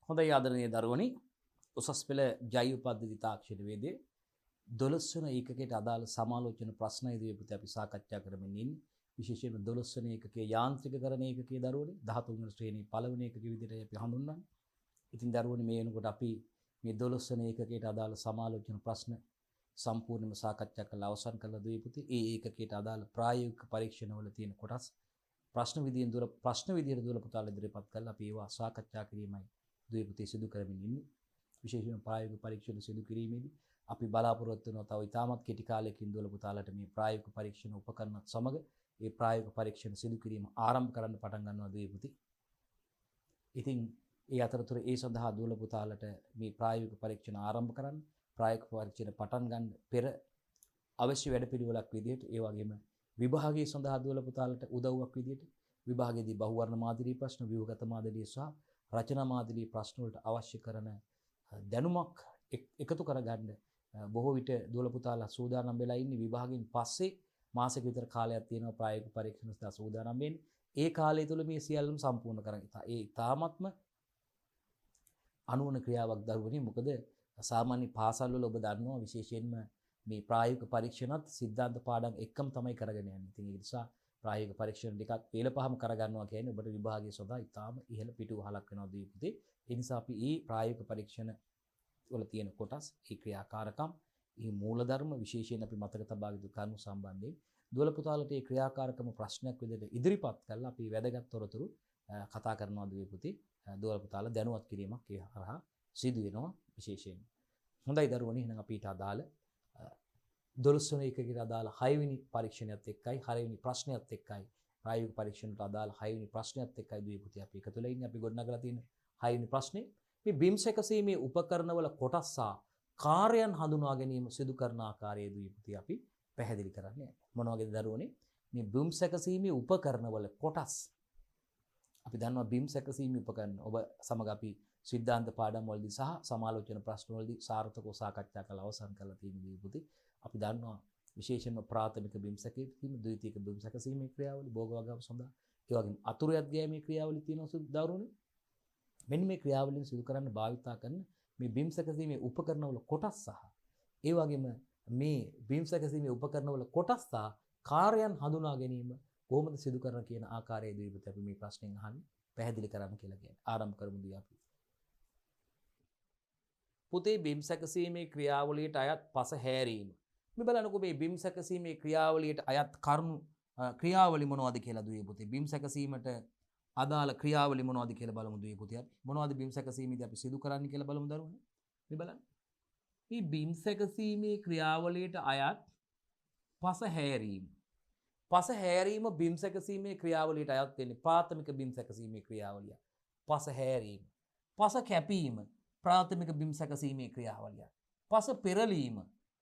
හොඳයි ආදරණීය දරුවනි, උසස් පෙළ ජෛව පද්ධති තාක්ෂණවේදී 12 වන ඒකකයට අදාළ සමාලෝචන ප්‍රශ්න ඉදිරිපිට අපි සාකච්ඡා කරමින් ඉන්නේ. විශේෂයෙන්ම 12 වන ඒකකයේ යාන්ත්‍රිකකරණ ඒකකයේ දරුවනි 13 වන ශ්‍රේණියේ පළවෙනි ඒකකයේ විදිහට අපි හඳුන්වන්නේ. ඉතින් දරුවනි මේ වෙනකොට අපි මේ 12 වන ඒකකයට අදාළ සමාලෝචන ප්‍රශ්න සම්පූර්ණයෙන්ම සාකච්ඡා කරලා අවසන් කළා දුවේ. ඒ ඒකකයට අදාළ ප්‍රායෝගික පරීක්ෂණවල තියෙන කොටස් ප්‍රශ්න විදියට දුවල පුතාලා ඉදිරිපත් කරලා අපි ඒවා සාකච්ඡා කිරීමයි දුවේ පුතේ සිදු කරමින් ඉන්නේ. විශේෂයෙන්ම ප්‍රායෝගික පරීක්ෂණ සිදු කිරීමේදී අපි බලාපොරොත්තු වෙනවා තව ඉතාමත් කෙටි කාලයකින් දුවල පුතාලට මේ ප්‍රායෝගික පරීක්ෂණ උපකරණත් සමග ඒ ප්‍රායෝගික පරීක්ෂණ සිදු කිරීම ආරම්භ කරන්න පටන් ගන්නවා දුවේ පුතේ. ඉතින් ඒ අතරතුර ඒ සඳහා දුවල පුතාලට මේ ප්‍රායෝගික පරීක්ෂණ ආරම්භ කරන්න ප්‍රායෝගික පරීක්ෂණ පටන් ගන්න පෙර අවශ්‍ය වැඩපිළිවෙලක් විදිහට ඒ වගේම විභාගයේ සඳහා දුවල පුතාලට උදව්වක් විදිහට විභාගයේදී බහුවර්ණ මාදිරී ප්‍රශ්න, ව්‍යුහගත මාදිරී සහ රචනා මාදිරී ප්‍රශ්න වලට අවශ්‍ය කරන දැනුමක් එකතු කරගන්න බොහෝ විට දුවල පුතාලා සූදානම් වෙලා ඉන්නේ. විභාගයෙන් පස්සේ මාසෙක විතර කාලයක් තියෙනවා ප්‍රායෝගික පරීක්ෂණ සඳහා සූදානම් වෙන්නේ. ඒ කාලය තුළ මේ සියල්ලම සම්පූර්ණ කරගන්න. ඒ තාමත්ම අනුවන ක්‍රියාවක් දරුවනේ. මොකද සාමාන්‍ය පාසල් වල ඔබ දන්නවා විශේෂයෙන්ම මේ ප්‍රායෝගික පරීක්ෂණත් සිද්ධාන්ත පාඩම් එක්කම තමයි කරගෙන යන්නේ. ඉතින් ඒ නිසා ප්‍රායෝගික පරීක්ෂණ දෙකක් වේල පහම කරගන්නවා කියන්නේ ඔබට විභාගයේ සඳහා ඉතාම ඉහළ පිටුවහලක් වෙනවා දීපුතේ. ඒ නිසා අපි මේ ප්‍රායෝගික පරීක්ෂණ වල තියෙන කොටස්, ඒ ක්‍රියාකාරකම්, මේ මූලධර්ම විශේෂයෙන් අපි මතක තබා යුතු කරුණු සම්බන්ධයෙන් දුවල පුතාලට මේ ක්‍රියාකාරකම ප්‍රශ්නයක් විදිහට ඉදිරිපත් කරලා අපි වැදගත් තොරතුරු කතා කරනවා දීපුතේ. දුවල පුතාලා දැනුවත් කිරීමක් ඒ හරහා සිදු වෙනවා විශේෂයෙන්. හොඳයි දරුවනේ, එහෙනම් අපිට අදාළ 12 වන එකකට අදාළ 6 වෙනි පරීක්ෂණයත් එක්කයි 6 වෙනි ප්‍රශ්නයත් එක්කයි ප්‍රායෝගික පරීක්ෂණයට අදාළ 6 වෙනි ප්‍රශ්නයත් එක්කයි දුවේ පුතේ අපි එකතු වෙලා ඉන්නේ. අපි ගොඩනගලා තියෙන 6 වෙනි ප්‍රශ්නේ මේ බිම් සැකසීමේ උපකරණවල කොටස් සහ කාර්යයන් හඳුනා ගැනීම සිදු කරන ආකාරය දුවේ පුතේ අපි පැහැදිලි කරන්නේ. මොන වගේද දරුවනේ? මේ බිම් සැකසීමේ උපකරණවල කොටස් අපි දන්නවා බිම් සැකසීමේ උපකරණ ඔබ සමග අපි සිද්ධාන්ත පාඩම් වලදී සහ සමාලෝචන ප්‍රශ්න වලදී සාර්ථකව සාකච්ඡා කරලා අවසන් කරලා තියෙන දුවේ පුතේ. අපි දන්නවා විශේෂයෙන්ම ප්‍රාථමික බිම් සැකසීම, ද්විතීයික බිම් සැකසීමේ ක්‍රියාවලිය, භෝග වගාව සඳහා ඒ වගේම අතුරු යද්ගෑමේ ක්‍රියාවලිය තියෙනවා දරුවනේ. මෙන්න මේ ක්‍රියාවලින් සිදු කරන්න භාවිතා කරන මේ බිම් සැකසීමේ උපකරණවල කොටස් සහ ඒ වගේම මේ බිම් සැකසීමේ උපකරණවල කොටස් සහ කාර්යයන් හඳුනා ගැනීම කොහොමද සිදු කරන කියන ආකාරයේ දීපිට අපි මේ ප්‍රශ්نين අහන්නේ පැහැදිලි කරන්න කියලා කියන්නේ. ආරම්භ කරමු දී අපි. පුතේ බිම් සැකසීමේ ක්‍රියාවලියට අයත් පස හැරීම. මේ බලන්නකෝ මේ බිම් සැකසීමේ ක්‍රියාවලියට අයත් කරුණු ක්‍රියාවලි මොනවද කියලා දුවේ පුතේ. බිම් සැකසීමට අදාළ ක්‍රියාවලි මොනවද කියලා බලමු දුවේ පුතේ. අපි මොනවද බිම් සැකසීමේදී අපි සිදු කරන්නේ කියලා බලමු දරුවනේ. මේ බලන්න. මේ බිම් සැකසීමේ ක්‍රියාවලියට අයත් පස හැරීම. පස හැරීම බිම් සැකසීමේ ක්‍රියාවලියට අයත් වෙන්නේ ප්‍රාථමික බිම් සැකසීමේ ක්‍රියාවලිය. පස හැරීම. පස කැපීම ප්‍රාථමික බිම් සැකසීමේ ක්‍රියාවලිය. පස පෙරලීම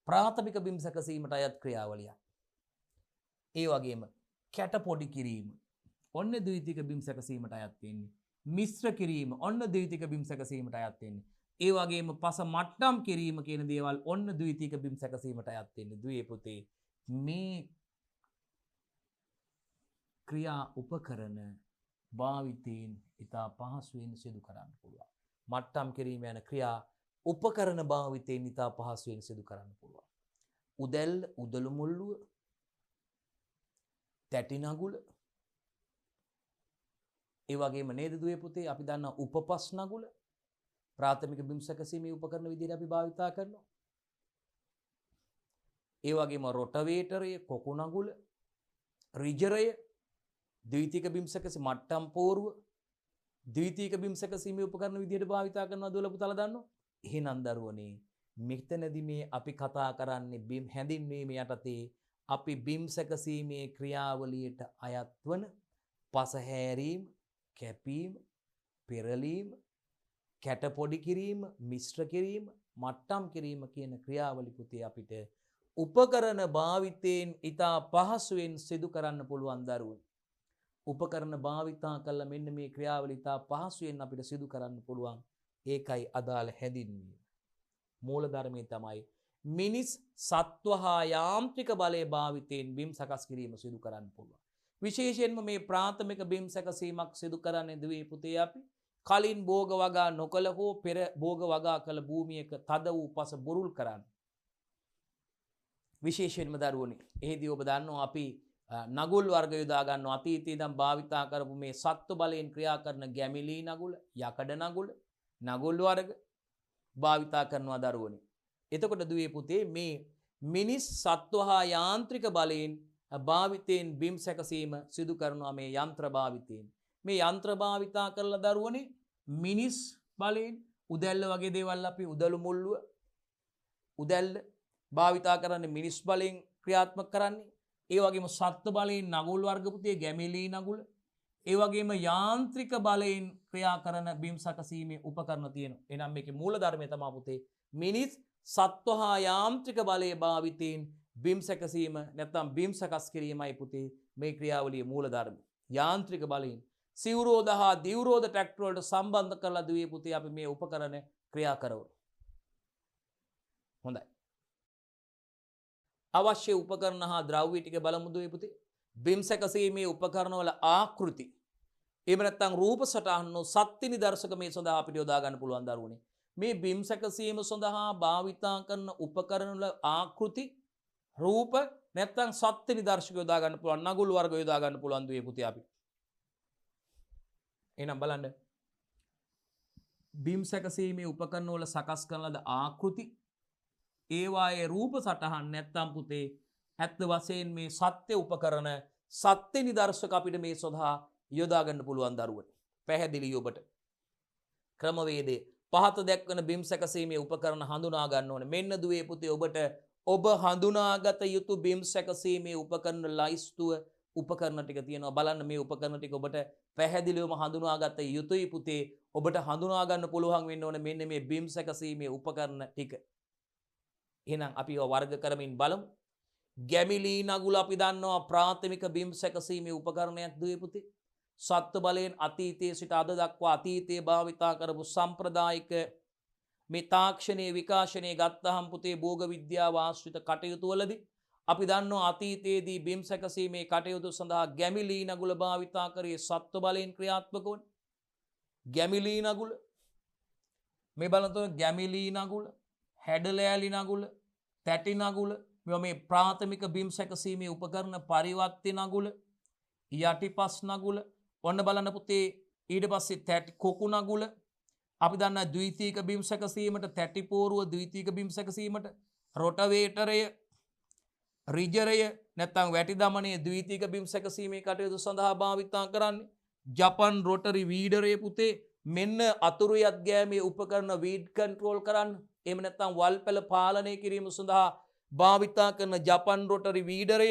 ප්‍රාථමික බිම් සැකසීමට අයත් ක්‍රියාවලිය. ඒ වගේම කැට පොඩි කිරීම ඔන්න ද්විතීයික බිම් සැකසීමට අයත් වෙන්නේ. මිශ්‍ර කිරීම ඔන්න ද්විතීයික බිම් සැකසීමට අයත් වෙන්නේ. ඒ වගේම පස මට්ටම් කිරීම කියන දේවල් ඔන්න ද්විතීයික බිම් සැකසීමට අයත් වෙන්නේ. දුවේ පුතේ මේ ක්‍රියා උපකරණ භාවිතයෙන් ඉතා පහසුවෙන් සිදු කරන්න පුළුවන්. මට්ටම් කිරීම යන ක්‍රියා උපකරණ භාවිතයෙන් ඉතා පහසුවෙන් සිදු කරන්න පුළුවන්. උදැල්ල, උදළු මුල්ලුව, තැටි නගුල, ඒ වගේම නේද දුවේ පුතේ අපි දන්නා උපපස් නගුල ප්‍රාථමික බිම් සැකසීමේ උපකරණ විදිහට අපි භාවිතා කරනවා. ඒ වගේම රොටවේටරය, කොකු නගුල, රිජරය, ද්විතීයික බිම් සැකසීම මට්ටම් පෝරුව ද්විතීයික බිම් සැකසීමේ උපකරණ විදිහට භාවිතා කරනවා දුවල පුතාලා දන්නවා. එහෙනම් දරුවනේ මෙතනදී මේ අපි කතා කරන්නේ බිම් හැඳින්වීම යටතේ අපි බිම් සැකසීමේ ක්‍රියාවලියට අයත් වන පස හැරීම, කැපීම, පෙරලීම, කැට පොඩි කිරීම, මිශ්‍ර කිරීම, මට්ටම් කිරීම කියන ක්‍රියාවලි පුතේ අපිට උපකරණ භාවිතයෙන් ඉතා පහසුවෙන් සිදු කරන්න පුළුවන් දරුවනේ. උපකරණ භාවිතා කළා මෙන්න මේ ක්‍රියාවලිය ඉතා පහසුවෙන් අපිට සිදු කරන්න පුළුවන්. ඒකයි අදාළ හැඳින්වීම. මූල ධර්මයේ තමයි මිනිස් සත්ව හා යාන්ත්‍රික බලයේ භාවිතයෙන් බිම් සකස් කිරීම සිදු කරන්න පුළුවන්. විශේෂයෙන්ම මේ ප්‍රාථමික බිම් සැකසීමක් සිදු කරන්නේ දුවේ පුතේ අපි කලින් භෝග වගා නොකළ හෝ පෙර භෝග වගා කළ භූමියක තද වූ පස බොරුල් කරන්න. විශේෂයෙන්ම දරුවනි. එහිදී ඔබ දන්නවා අපි නගුල් වර්ග යොදා ගන්න අතීතයේ ඉඳන් භාවිතා කරපු මේ සත්ව බලයෙන් ක්‍රියා කරන ගැමිලී නගුල, යකඩ නගුල, නගුල් වර්ග භාවිතා කරනවා දරුවනි. එතකොට දුවේ පුතේ මේ මිනිස් සත්ව හා යාන්ත්‍රික බලයෙන් භාවිතයෙන් බිම් සැකසීම සිදු කරනවා මේ යන්ත්‍ර භාවිතයෙන්. මේ යන්ත්‍ර භාවිතා කරලා දරුවනි මිනිස් බලයෙන් උදැල්ල වගේ දේවල් අපි උදළු මුල්ලුව උදැල්ල භාවිතා කරන්නේ මිනිස් බලයෙන් ක්‍රියාත්මක කරන්නේ. ඒ වගේම සත්ත්ව බලයෙන් නගුල් වර්ග පුතේ ගැමිලී නගුල. ඒ වගේම යාන්ත්‍රික බලයෙන් ක්‍රියා කරන බිම් සැකසීමේ උපකරණ තියෙනවා. එහෙනම් මේකේ මූල ධර්මය තමයි පුතේ මිනිස් සත්ව හා යාන්ත්‍රික බලයේ භාවිතයෙන් බිම් සැකසීම නැත්නම් බිම් සකස් කිරීමයි පුතේ මේ ක්‍රියාවලියේ මූල ධර්මය. යාන්ත්‍රික බලයෙන් සිවුරෝද හා දිවුරෝද ට්‍රැක්ටර් වලට සම්බන්ධ කරලා දුවේ පුතේ අපි මේ උපකරණ ක්‍රියා කරනවා. හොඳයි. අවශ්‍ය උපකරණ හා ද්‍රව්‍ය ටික බලමු දුවේ පුතේ. බිම් සැකසීමේ උපකරණ වල ආකෘති එහෙම නැත්නම් රූප සටහන් සත්‍ය නිදර්ශක මේ සඳහා අපිට යොදා ගන්න පුළුවන් දරුවනේ. මේ බිම් සැකසීම සඳහා භාවිතා කරන උපකරණ වල ආකෘති රූප නැත්නම් සත්‍ය නිදර්ශක යොදා ගන්න පුළුවන් නගුල් වර්ග යොදා ගන්න පුළුවන් දුවේ පුතේ අපිට. එහෙනම් බලන්න බිම් සැකසීමේ උපකරණ වල සකස් කරන ලද ආකෘති ඒවායේ රූප සටහන් නැත්නම් පුතේ ඇත්ත වශයෙන් මේ සත්‍ය උපකරණ සත්‍ය නිදර්ශක අපිට මේ සඳහා යොදා ගන්න පුළුවන් දරුවනේ. පැහැදිලි ඔබට. ක්‍රමවේදය පහත දැක්වන බිම් සැකසීමේ උපකරණ හඳුනා ගන්න ඕනේ. මෙන්න දුවේ පුතේ ඔබට ඔබ හඳුනාගත යුතු බිම් සැකසීමේ උපකරණ ලයිස්තුව උපකරණ ටික තියෙනවා. බලන්න මේ උපකරණ ටික ඔබට පැහැදිලිවම හඳුනාගත යුතුයි පුතේ. ඔබට හඳුනා ගන්න පුළුවන් වෙන්න ඕනේ මෙන්න මේ බිම් සැකසීමේ උපකරණ ටික. එහෙනම් අපි ඒවා වර්ග කරමින් බලමු. ගැමිලී නගුල අපි දන්නවා ප්‍රාථමික බිම් සැකසීමේ උපකරණයක් දුවේ පුතේ. සත්ත්ව බලයෙන් අතීතයේ සිට අද දක්වා අතීතයේ භාවිතා කරපු සම්ප්‍රදායික මේ තාක්ෂණයේ විකාශනයේ ගත්තහම් පුතේ භෝග විද්‍යාව ආශ්‍රිත කටයුතු වලදී අපි දන්නවා අතීතයේදී බිම් සැකසීමේ කටයුතු සඳහා ගැමිලී නගුල භාවිතා කරේ සත්ත්ව බලයෙන් ක්‍රියාත්මක වුණේ. ගැමිලී නගුල මේ බලතොත් ගැමිලී නගුල, හැඩලෑලි නගුල, තැටි නගුල මේවා මේ ප්‍රාථමික බිම් සැකසීමේ උපකරණ පරිවර්ති නගුල, යටිපස් නගුල ඔන්න බලන්න පුතේ ඊට පස්සේ තැටි කොකු නගුල අපි දන්නා ද්විතීක බිම් සැකසීමට තැටි පෝරුව ද්විතීක බිම් සැකසීමට රොටවේටරය රිජරය නැත්නම් වැටි දමනයේ ද්විතීක බිම් සැකසීමේ කටයුතු සඳහා භාවිතා කරන්නේ. ජපන් රොටරි වීඩරය පුතේ මෙන්න අතුරු යත් ගෑමේ උපකරණ වීඩ් කන්ට්‍රෝල් කරන්න. එහෙම නැත්නම් වල්පැල පාලනය කිරීම සඳහා භාවිතා කරන ජපන් රොටරි වීඩරය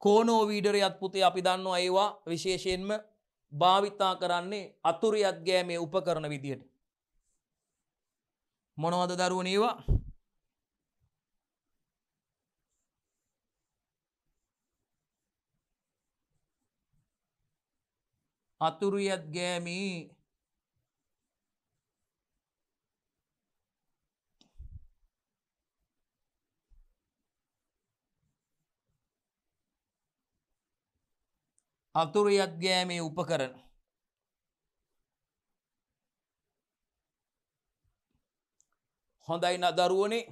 කෝනෝ වීඩරයත් පුතේ අපි දන්නවා ඒවා විශේෂයෙන්ම භාවිතා කරන්නේ අතුරු යත් ගෑමේ උපකරණ විදියට. මොනවද දරුවනේ ඒවා? අතුරු යත් ගෑමේ අතුරු යත් ගෑමේ උපකරණ. හොඳයි දරුවනේ.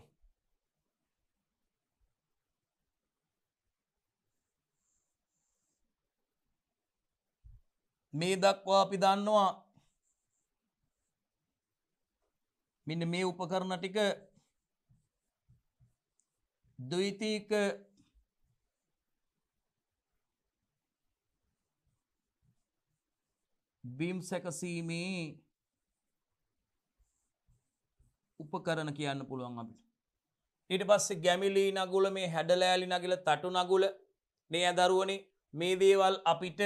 මේ දක්වා අපි දන්නවා මෙන්න මේ උපකරණ ටික ද්විතීක බිම් සැකසීමේ උපකරණ කියන්න පුළුවන් අපිට. ඊට පස්සේ ගැමිලී නගුල මේ හැඩලෑලි නගිල තටු නගුල නේ දරුවනේ මේ දේවල් අපිට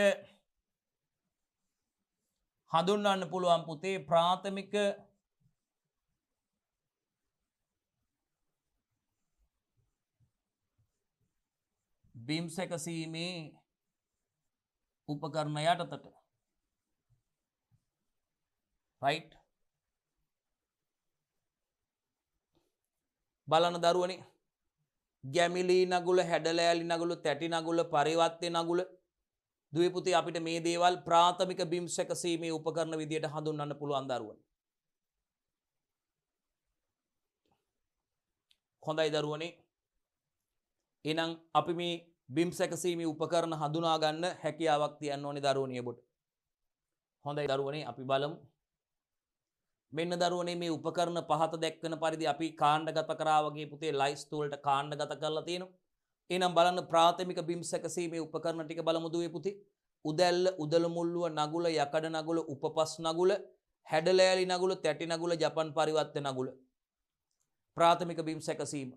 හඳුන්වන්න පුළුවන් පුතේ ප්‍රාථමික බිම් සැකසීමේ උපකරණ යටතට. රයිට්. බලන දරුවනේ ගැමිලී නගුල හැඩලෑලි නගුල තැටි නගුල පරිවර්තන නගුල දුවේ පුතේ අපිට මේ දේවල් ප්‍රාථමික බිම් සැකසීමේ උපකරණ විදියට හඳුන්වන්න පුළුවන් දරුවනේ. හොඳයි දරුවනේ. එහෙනම් අපි මේ බිම් සැකසීමේ උපකරණ හඳුනා ගන්න හැකියාවක් තියන්න ඕනේ දරුවනේ ඔබට. හොඳයි දරුවනේ අපි බලමු. මෙන්න දරුවනේ මේ උපකරණ පහත දැක්වෙන පරිදි අපි කාණ්ඩගත කරා වගේ පුතේ ලයිස්ට් වලට කාණ්ඩගත කරලා තියෙනවා. එහෙනම් බලන්න ප්‍රාථමික බිම් සැකසීමේ උපකරණ ටික බලමු දුවේ පුතේ. උදැල්ල, උදල මුල්ලුව, නගුල, යකඩ නගුල, උපපස් නගුල, හැඩලෑලි නගුල, තැටි නගුල, ජපන් පරිවර්ත නගුල. ප්‍රාථමික බිම් සැකසීම.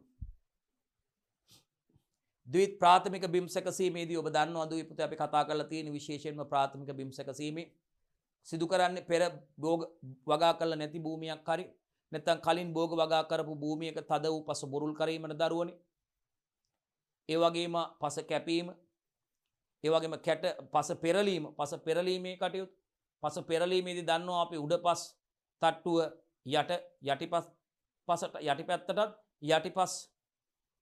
ද්විත් ප්‍රාථමික බිම් සැකසීමේදී ඔබ දන්නවා දුවේ පුතේ අපි කතා කරලා තියෙන විශේෂයෙන්ම ප්‍රාථමික බිම් සැකසීමේ සිදු කරන්නේ පෙර භෝග වගා කළ නැති භූමියක් හරි නැත්නම් කලින් භෝග වගා කරපු භූමියක තද වූ පස බුරුල් කිරීමන දරුවනේ. ඒ වගේම පස කැපීම, ඒ වගේම කැට පස පෙරලීමේ කටයුතු. පස පෙරලීමේදී දන්නවා අපි උඩපස් තට්ටුව යටිපස් පසට යටිපැත්තටත් යටිපස්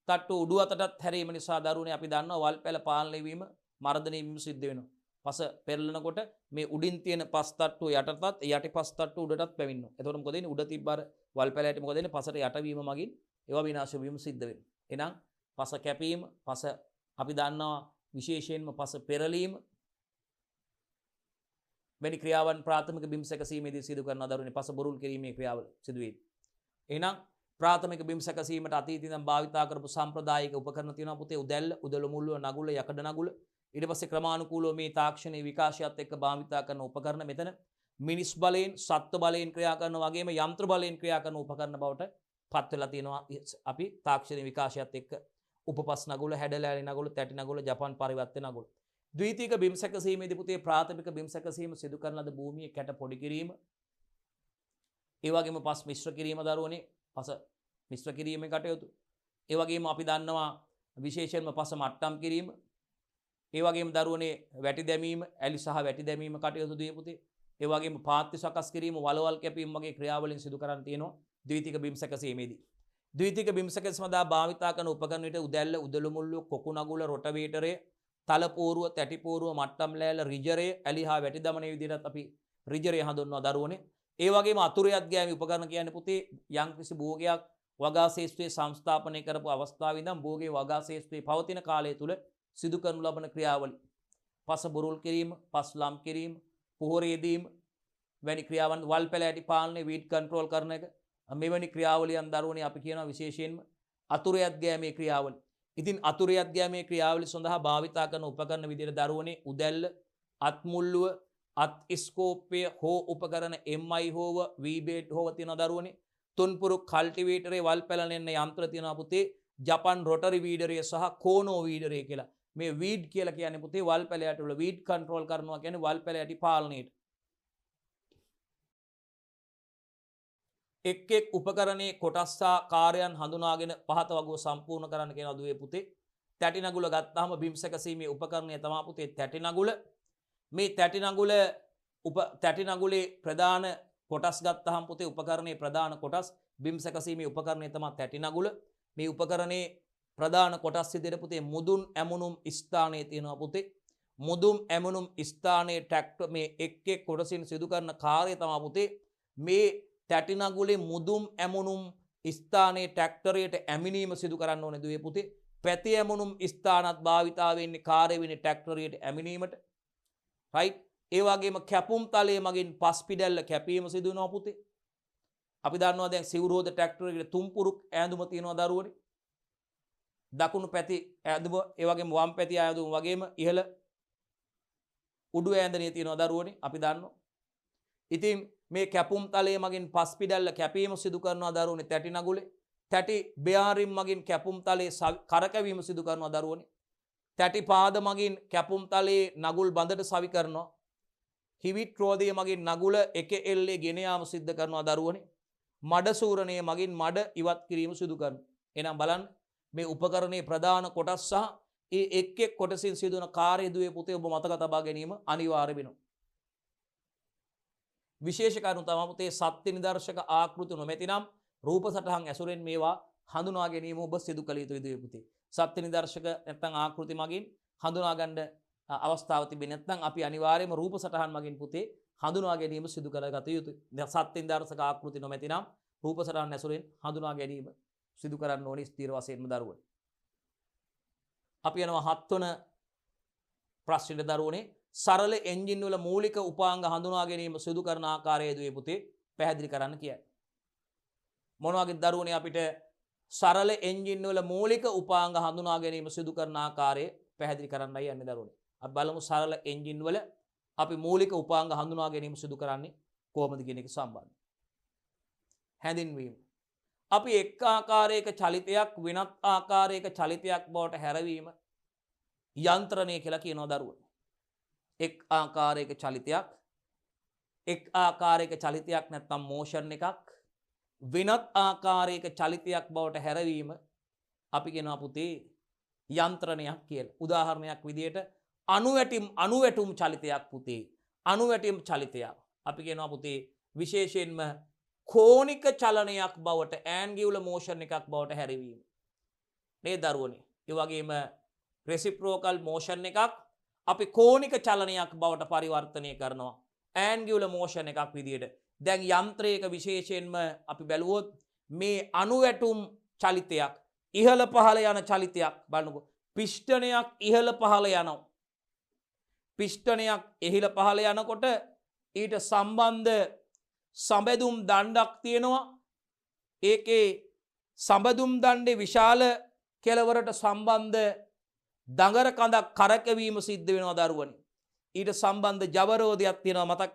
තට්ටුව උඩු අතටත් හැරීම නිසා දරුවනේ අපි දන්නවා වල් පැල පාලනය වීම මර්ධනය වීම සිද්ධ වෙනවා. පස පෙරලනකොට මේ උඩින් තියෙන පස් තට්ටුව යටටත් යටිපස් තට්ටුව උඩටත් පැමිණෙනවා. එතකොට මොකද වෙන්නේ? උඩ තිබ්බ අර වල් පැලයට මොකද වෙන්නේ? පසට යටවීම මගින් ඒවා විනාශ වීම සිද්ධ වෙනවා. එහෙනම් පස කැපීම, පස අපි දන්නවා විශේෂයෙන්ම පස පෙරලීම වැනි ක්‍රියාවන් ප්‍රාථමික බිම් සැකසීමේදී සිදු කරන දරුවනේ පස බොරුල් කිරීමේ ක්‍රියාවල සිදු වේ. එහෙනම් ප්‍රාථමික බිම් සැකසීමට අතීතයේ ඉඳන් භාවිතා කරපු සම්ප්‍රදායික උපකරණ තියෙනවා පුතේ. උදැල්ල, උදල මුල්ලුව, නගුල, යකඩ නගුල. ඊට පස්සේ ක්‍රමානුකූලව මේ තාක්ෂණයේ විකාශයත් එක්ක භාවිතා කරන උපකරණ මෙතන මිනිස් බලයෙන්, සත්ත්ව බලයෙන් ක්‍රියා කරන වගේම යන්ත්‍ර බලයෙන් ක්‍රියා කරන උපකරණ බවට පත් වෙලා තියෙනවා. අපි තාක්ෂණයේ විකාශයත් එක්ක උපපස් නගුල, හැඩලෑලි නගුල, තැටි නගුල, ජපන් පරිවර්ත නගුල. ද්විතීක බිම් සැකසීමේදී පුතේ ප්‍රාථමික බිම් සැකසීම සිදු කරන ලද භූමියේ කැට පොඩි කිරීම, ඒ වගේම පස් මිශ්‍ර කිරීම දරුවනේ, පස මිශ්‍ර කිරීමේ කටයුතු. ඒ වගේම අපි දන්නවා විශේෂයෙන්ම පස මට්ටම් කිරීම. ඒ වගේම දරුවනේ වැටි දැමීම, ඇලි සහ වැටි දැමීම කටයුතු දුවේ පුතේ. ඒ වගේම පාත්‍ය සකස් කිරීම, වලවල් කැපීම වගේ ක්‍රියාවලින් සිදු කරන් තියෙනවා ද්විතීක බිම් සැකසීමේදී. ද්විතීක බිම් සැකසීම සඳහා භාවිතා කරන උපකරණ විට උදැල්ල, උදළු මුල්ලුව, කොකු නගුල, රොටවේටරය, තල පෝරුව, තැටි පෝරුව, මට්ටම් ලෑල්ල, රිජරය, ඇලි හා වැටි දමනයේ විදිහට අපි රිජරය හඳුන්වනවා දරුවනේ. ඒ වගේම අතුරයක් ගෑමේ උපකරණ කියන්නේ පුතේ යම්කිසි භෝගයක් වගා ශේෂ්ත්‍රයේ සංස්ථාපනය කරපු අවස්ථාවේ ඉඳන් භෝගයේ වගා ශේෂ්ත්‍රයේ පවතින කාලය තුල සිදු කරනු ලබන ක්‍රියාවලි. පස බොරුල් කිරීම, පස් ලම් කිරීම, පොහොර යෙදීම වැනි ක්‍රියාවන්, වල් පැල ඇටි පාලනය, වීඩ් කන්ට්‍රෝල් කරන එක මෙවැනි ක්‍රියාවලියන් දරුවනේ අපි කියනවා විශේෂයෙන්ම අතුරයක් ගෑමේ ක්‍රියාවලි. ඉතින් අතුරයක් ගෑමේ ක්‍රියාවලි සඳහා භාවිතා කරන උපකරණ විදිහට දරුවනේ උදැල්ල, අත් මුල්ලුව, අත් ස්කෝපය හෝ උපකරණ MI හෝව, V-බේඩ් හෝව තියෙන දරුවනේ. තුන්පුරු කල්ටිවේටරේ වල් පැලනෙන්න යන්ත්‍ර තියෙනවා පුතේ. ජපන් රොටරි වීඩරය සහ කෝනෝ වීඩරය කියලා. මේ වීඩ් කියලා කියන්නේ පුතේ වල් පැලයට වල වීඩ් කන්ට්‍රෝල් කරනවා කියන්නේ වල් පැල යටි පාලනයට. එක් එක් උපකරණයේ කොටස් සහ කාර්යයන් හඳුනාගෙන පහත වගුව සම්පූර්ණ කරන්න කියනවා දුවේ පුතේ. තැටි නගුල ගත්තාම බිම් සැකසීමේ උපකරණය තමයි පුතේ තැටි නගුල. මේ තැටි නගුලේ ප්‍රධාන කොටස් ගත්තාම පුතේ උපකරණයේ ප්‍රධාන කොටස් බිම් සැකසීමේ උපකරණය තමයි තැටි නගුල. මේ උපකරණයේ ප්‍රධාන කොටස් විදිහට පුතේ මුදුන් ඇමුණුම් ස්ථානයේ තියෙනවා පුතේ. මුදුන් ඇමුණුම් ස්ථානයේ ට්‍රැක්ටර් මේ එක් එක් කොටසින් සිදු කරන කාර්යය තමයි පුතේ මේ තැටි නගුලේ මුදුන් ඇමුණුම් ස්ථානයේ ට්‍රැක්ටරයට ඇමිනීම සිදු කරන්න ඕනේ දුවේ පුතේ. පැති ඇමුණුම් ස්ථානත් භාවිතා වෙන්නේ කාර්ය වෙන්නේ ට්‍රැක්ටරයට ඇමිනීමට. රයිට්. ඒ වගේම කැපුම් තලයේ මගින් පස් පිඩැල්ල කැපීම සිදු වෙනවා පුතේ. අපි දන්නවා දැන් සිවුරෝද ට්‍රැක්ටරයකට තුම්පුරුක් ඈඳුම තියෙනවා දරුවනේ. දකුණු පැති ඈඳුම, ඒ වගේම වම් පැති ඈඳුම වගේම ඉහළ උඩු ඈඳනිය තියෙනවා දරුවනේ. අපි දන්නවා. ඉතින් මේ කැපුම් තලයේ මගින් පස් පිඩැල්ල කැපීම සිදු කරනවා දරුවනේ තැටි නගුලේ. තැටි බෙයාරින් මගින් කැපුම් තලයේ කරකැවීම සිදු කරනවා දරුවනේ. තැටි පාද මගින් කැපුම් තලයේ නගුල් බඳට සවි කරනවා. හිවිට් රෝදය මගින් නගුල එක එල්ලේ ගෙන යාම සිද්ධ කරනවා දරුවනේ. මඩ සූරණයේ මගින් මඩ ඉවත් කිරීම සිදු කරනවා. එහෙනම් බලන්න මේ උපකරණයේ ප්‍රධාන කොටස් සහ ඒ එක් එක් කොටසින් සිදුවන කාර්ය දුවේ පුතේ ඔබ මතක තබා ගැනීම අනිවාර්ය වෙනවා. විශේෂ කරුණු තමයි පුතේ සත්‍ය නිදර්ශක ආකෘති නොමැතිනම් රූප සටහන් ඇසුරෙන් මේවා හඳුනා ගැනීම ඔබ සිදු කළ යුතුයි දුවේ පුතේ. සත්‍ය නිදර්ශක නැත්නම් ආකෘති මගින් හඳුනා ගන්න අවස්ථාව තිබෙන්නේ නැත්නම් අපි අනිවාර්යයෙන්ම රූප සටහන් මගින් පුතේ හඳුනා ගැනීම සිදු කරගත යුතුයි. සත්ත්වෙන් දර්ශක ආකෘති නොමැති නම් රූප සටහන් ඇසුරෙන් හඳුනා ගැනීම සිදු කරන්න ඕනේ ස්ථීර වශයෙන්ම දරුවනේ. අපි යනවා 7 වන ප්‍රශ්නෙට දරුවනේ. සරල එන්ජින් වල මූලික උපාංග හඳුනා ගැනීම සිදු කරන ආකාරය දුවේ පුතේ පැහැදිලි කරන්න කියයි. මොන වගේ දරුවනේ අපිට සරල එන්ජින් වල මූලික උපාංග හඳුනා ගැනීම සිදු කරන ආකාරය පැහැදිලි කරන්නයි යන්නේ දරුවනේ. අපි බලමු සරල එන්ජින් වල අපි මූලික උපාංග හඳුනා ගැනීම සිදු කරන්නේ කොහොමද කියන එක සම්බන්ධ. හැඳින්වීම. අපි එක් ආකාරයක චලිතයක් වෙනත් ආකාරයක චලිතයක් බවට හැරවීම යන්ත්‍රණය කියලා කියනවා දරුවනේ. එක් ආකාරයක චලිතයක් නැත්නම් මෝෂන් එකක් වෙනත් ආකාරයක චලිතයක් බවට හැරවීම අපි කියනවා පුතේ යන්ත්‍රණයක් කියලා. උදාහරණයක් විදිහට අණුවැටුම් චලිතයක් පුතේ. අණුවැටුම් චලිතයක් අපි කියනවා පුතේ විශේෂයෙන්ම කෝණික චලනයක් බවට ඇන්ගියුලර් මෝෂන් එකක් බවට හැරවීම. මේ දරුවනේ. ඒ වගේම රෙසිප්‍රෝකල් මෝෂන් එකක් අපි කෝණික චලනයක් බවට පරිවර්තනය කරනවා. ඇන්ගියුලර් මෝෂන් එකක් විදිහට. දැන් යන්ත්‍රයක විශේෂයෙන්ම අපි බැලුවොත් මේ අණුවැටුම් චලිතයක් ඉහළ පහළ යන චලිතයක් බලන්නකෝ. පිස්ටනයක් ඉහළ පහළ යනවා. පිස්ටනයක් ඉහළ පහළ යනකොට ඊට සම්බන්ධ සබැඳුම් දණ්ඩක් තියෙනවා. ඒකේ සබැඳුම් දණ්ඩේ විශාල කෙළවරට සම්බන්ධ දඟර කඳක් කරකැවීම සිද්ධ වෙනවා දරුවනි. ඊට සම්බන්ධ ජවරෝධයක් තියෙනවා මතක්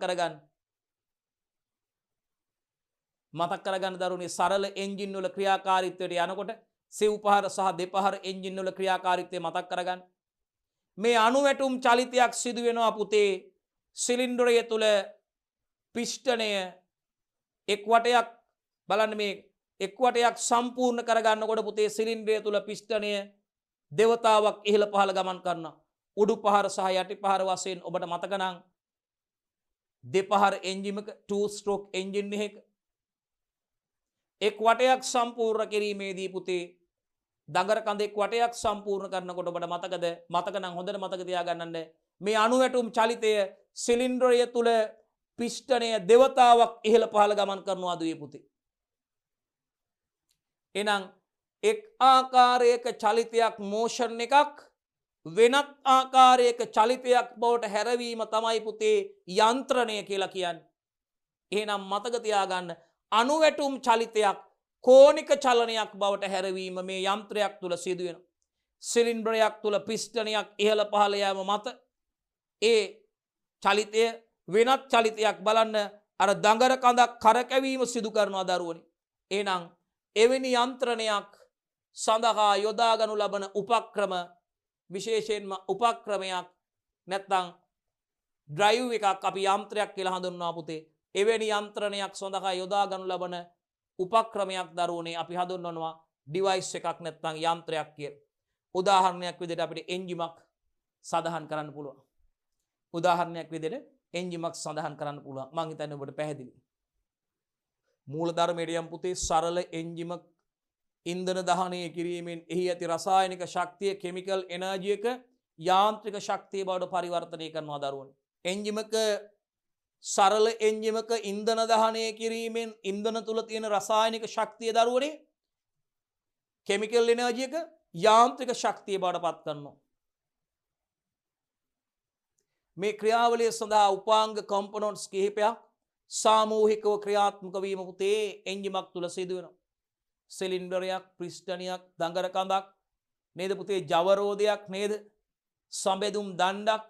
කරගන්න දරුවනි. සරල එන්ජින් වල ක්‍රියාකාරීත්වයට යනකොට සිව් පහර සහ දෙපහර එන්ජින් වල ක්‍රියාකාරීත්වය මතක් කරගන්න. මේ අණුවැටුම් චලිතයක් සිදු වෙනවා පුතේ සිලින්ඩරය තුල පිස්ටනය එක් වටයක් බලන්න මේ එක් වටයක් සම්පූර්ණ කරගන්නකොට පුතේ සිලින්ඩරය තුල පිස්ටනය දෙවතාවක් ඉහළ පහළ ගමන් කරනවා. උඩු පහර සහ යටි පහර වශයෙන් ඔබට මතක නම් දෙපහර එන්ජින් එක 2 stroke එන්ජින් එකක එක් වටයක් සම්පූර්ණ කිරීමේදී පුතේ දඟර කඳ එක් වටයක් සම්පූර්ණ කරනකොට ඔබට මතකද? මතක නම් හොඳට මතක තියාගන්න. මේ අණුවැටුම් චලිතය සිලින්ඩරය තුල පිස්ටනය දෙවතාවක් ඉහළ පහළ ගමන් කරනවා දුවේ පුතේ. එහෙනම් එක් ආකාරයක චලිතයක් මෝෂන් එකක් වෙනත් ආකාරයක චලිතයක් බවට හැරවීම තමයි පුතේ යන්ත්‍රණය කියලා කියන්නේ. එහෙනම් මතක තියාගන්න අණුවැටුම් චලිතයක් කෝණික චලනයක් බවට හැරවීම මේ යන්ත්‍රයක් තුල සිදු වෙනවා. සිලින්ඩරයක් තුල පිස්ටනයක් ඉහළ පහළ යාම මත ඒ චලිතය වෙනත් චලිතයක් බලන්න අර දඟර කඳක් කරකැවීම සිදු කරනවා දරුවනි. එහෙනම් එවැනි යන්ත්‍රණයක් සඳහා යොදා ගනු ලබන උපක්‍රම විශේෂයෙන්ම උපක්‍රමයක් නැත්නම් ඩ්‍රයිව් එකක් අපි යන්ත්‍රයක් කියලා හඳුන්වනවා පුතේ. එවැනි යන්ත්‍රණයක් සඳහා යොදා ගනු ලබන උපක්‍රමයක් දරුවනේ අපි හඳුන්වනවා ඩිවයිස් එකක් නැත්නම් යන්ත්‍රයක් කියලා. උදාහරණයක් විදිහට අපිට එන්ජිමක් සඳහන් කරන්න පුළුවන්. මම හිතන්නේ ඔබට පැහැදිලි. මූලධර්මයට යම් පුතේ සරල එන්ජිමක් ඉන්ධන දහනය කිරීමෙන් එහි ඇති රසායනික ශක්තිය කෙමිකල් එනර්ජි එක යාන්ත්‍රික ශක්තිය බවට පරිවර්තනය කරනවා දරුවනේ. එන්ජිමක සරල එන්ජිමක ඉන්ධන දහනය කිරීමෙන් ඉන්ධන තුල තියෙන රසායනික ශක්තිය දරුවනේ කෙමිකල් එනර්ජි එක යාන්ත්‍රික ශක්තිය බවට පත් කරනවා. මේ ක්‍රියාවලිය සඳහා උපාංග කොම්පොනන්ට්ස් කිහිපයක් සාමූහිකව ක්‍රියාත්මක වීම පුතේ එන්ජිමක් තුල සිදු වෙනවා. සිලින්ඩරයක්, පිස්ටනයක්, දඟර කඳක් නේද පුතේ, ජවරෝධයක් නේද, සම්බෙදුම් දණ්ඩක්.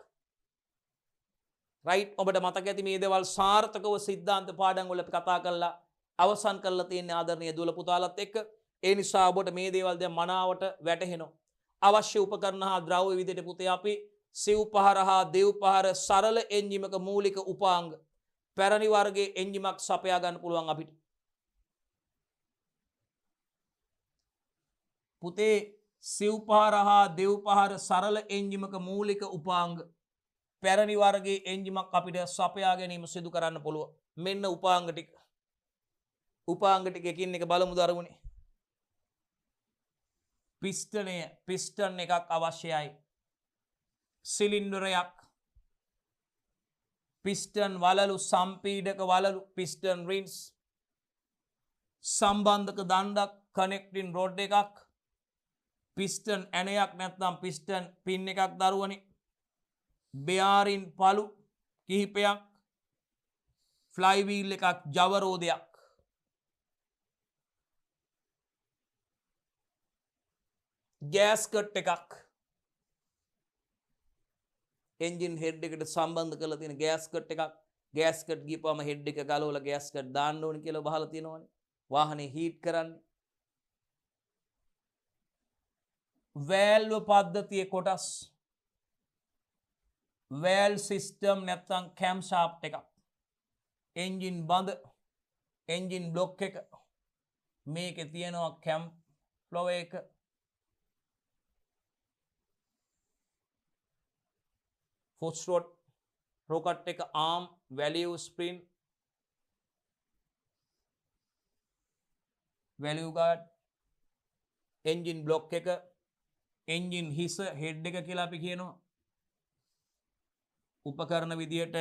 රයිට්. ඔබට මතක ඇති මේ දේවල් සාර්ථකව සිද්ධාන්ත පාඩම් වල කතා කරලා අවසන් කරලා තියෙන ආදරණීය දුවල පුතාලත් එක්ක. ඒ නිසා ඔබට මේ දේවල් දැන් මනාවට වැටහෙනවා. අවශ්‍ය උපකරණ හා ද්‍රව්‍ය විදිහට පුතේ අපි සිව් පහර හා දෙව් පහර සරල එන්ජිමක මූලික උපාංග පැරණි වර්ගයේ එන්ජිමක් සපයා ගන්න පුළුවන් අපිට. පුතේ සිව් පහර හා දෙව් පහර සරල එන්ජිමක මූලික උපාංග පැරණි වර්ගයේ එන්ජිමක් අපිට සපයා ගැනීම සිදු කරන්න පුළුවන්. මෙන්න උපාංග ටික. උපාංග ටික එකින් එක බලමු දරුවනේ. පිස්ටන් එකක් අවශ්‍යයි. සිලින්ඩරයක් පිස්ටන් වලලු සම්පීඩක වලලු පිස්ටන් රින්ස් සම්බන්ධක දණ්ඩක් කනෙක්ටින් රොඩ් එකක් පිස්ටන් ඇනයක් නැත්නම් පිස්ටන් පින් එකක් දරුවනි බෙයාරින් පලු කිහිපයක් ෆ්ලයිවීල් එකක් ජවරෝධයක් ගෑස්කට් එකක් එන්ජින් හෙඩ් එකට සම්බන්ධ කරලා තියෙන ගෑස්කට් එකක් ගෑස්කට් ගිහපුවම හෙඩ් එක ගලවලා ගෑස්කට් දාන්න ඕනේ කියලා බහලා තියෙනවනේ වාහනේ හීට් කරන්න වෑල්ව් පද්ධතියේ කොටස් වෑල්ව් සිස්ටම් නැත්නම් කැම් ෂාෆ්ට් එකක් එන්ජින් බඳ එන්ජින් බ්ලොක් එක මේකේ තියෙනවා කැම් ෆ්ලෝ එක ෆොස් රොඩ් රොකට් එක arm valve spring valve guide engine block එක එන්ජින් හිස හෙඩ් එක කියලා අපි කියනවා උපකරණ විදියට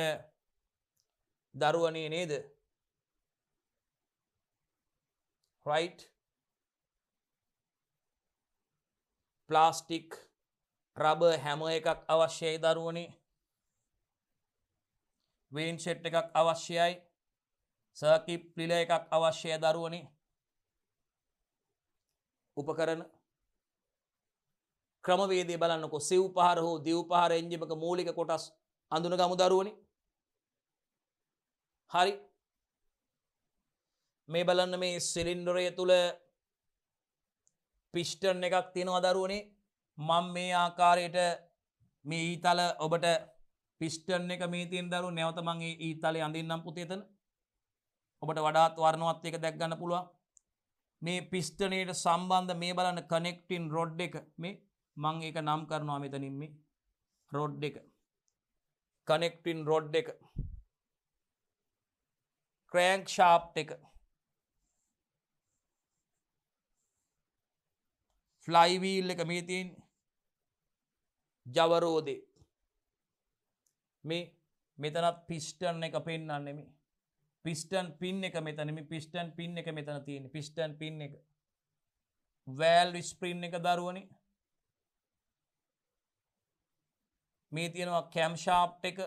දරුවනේ නේද right ප්ලාස්ටික් රබර් හැමර් එකක් අවශ්‍යයි දරුවනේ වේන් සෙට් එකක් අවශ්‍යයි සර්කිට් රිලේ එකක් අවශ්‍යයි දරුවනේ උපකරණ ක්‍රමවේදය බලන්නකො සිව් පහර හෝ දිව් පහර එන්ජිමක මූලික කොටස් අඳුනගමු දරුවනේ හරි මේ බලන්න මේ සිලින්ඩරය තුල පිස්ටන් එකක් තියෙනවා දරුවනේ මම මේ ආකාරයට මේ ඊතල ඔබට පිස්ටන් එක මේ තියෙන දරුවෝ නැවත මම මේ ඊතලේ අඳින්නම් පුතේ එතන ඔබට වඩාත් වර්ණවත් එක දැක් ගන්න පුළුවන් මේ පිස්ටනේට සම්බන්ධ මේ බලන්න කනෙක්ටින් රොඩ් එක මේ මම ඒක නම් කරනවා මෙතනින් මේ රොඩ් එක කනෙක්ටින් රොඩ් එක ක්‍රෑන්ක් ෂාෆ්ට් එක ෆ්ලයිවීල් එක මේ තියෙන ජවරෝධේ මේ මෙතනත් පිස්ටන් එක පෙන්වන්නේ මේ පිස්ටන් පින් එක මෙතන මේ පිස්ටන් පින් එක මෙතන තියෙන පිස්ටන් පින් එක වැල්ව් ස්ප්‍රින් එක දරුවනේ මේ තියෙනවා කැම් ෂාෆ්ට් එක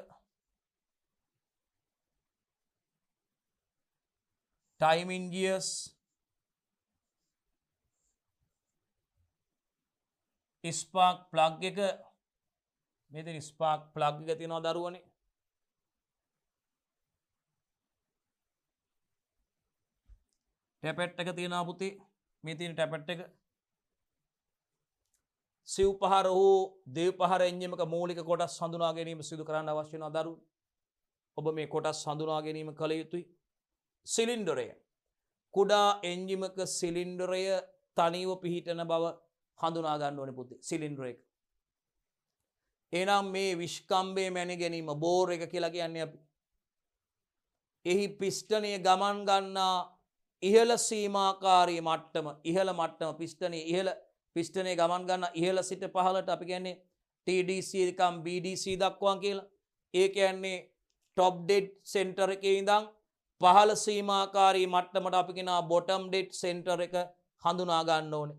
ටයිමින් ගියර්ස් ස්පාර්ක් ප්ලග් එක මේ තියෙන ස්පාර්ක් ප්ලග් එක තියෙනවා දරුවනේ ටැපෙට් එක තියෙනවා පුතේ මේ තියෙන ටැපෙට් එක සිව් පහර හෝ දේව පහර එන්ජිමක මූලික කොටස් හඳුනා ගැනීම සිදු කරන්න අවශ්‍ය වෙනවා දරුවෝ ඔබ මේ කොටස් හඳුනා ගැනීම කළ යුතුයි සිලින්ඩරය කුඩා එන්ජිමක සිලින්ඩරය තනිව පිහිටන බව හඳුනා ගන්න ඕනේ පුතේ සිලින්ඩර් එක එනම් මේ විස්කම්බේ මැන ගැනීම බෝර් එක කියලා කියන්නේ අපි එහි පිස්ටනය ගමන් ගන්නා ඉහළ සීමාකාරී මට්ටම ඉහළ මට්ටම පිස්ටනය ඉහළ පිස්ටනය ගමන් ගන්න ඉහළ සිට පහළට අපි කියන්නේ TDC එකම් BDC දක්වා කියලා ඒ කියන්නේ ටොප් ඩෙඩ් සෙන්ටර් එකේ ඉඳන් පහළ සීමාකාරී මට්ටමට අපි කියනවා බොටම් ඩෙඩ් සෙන්ටර් එක හඳුනා ගන්න ඕනේ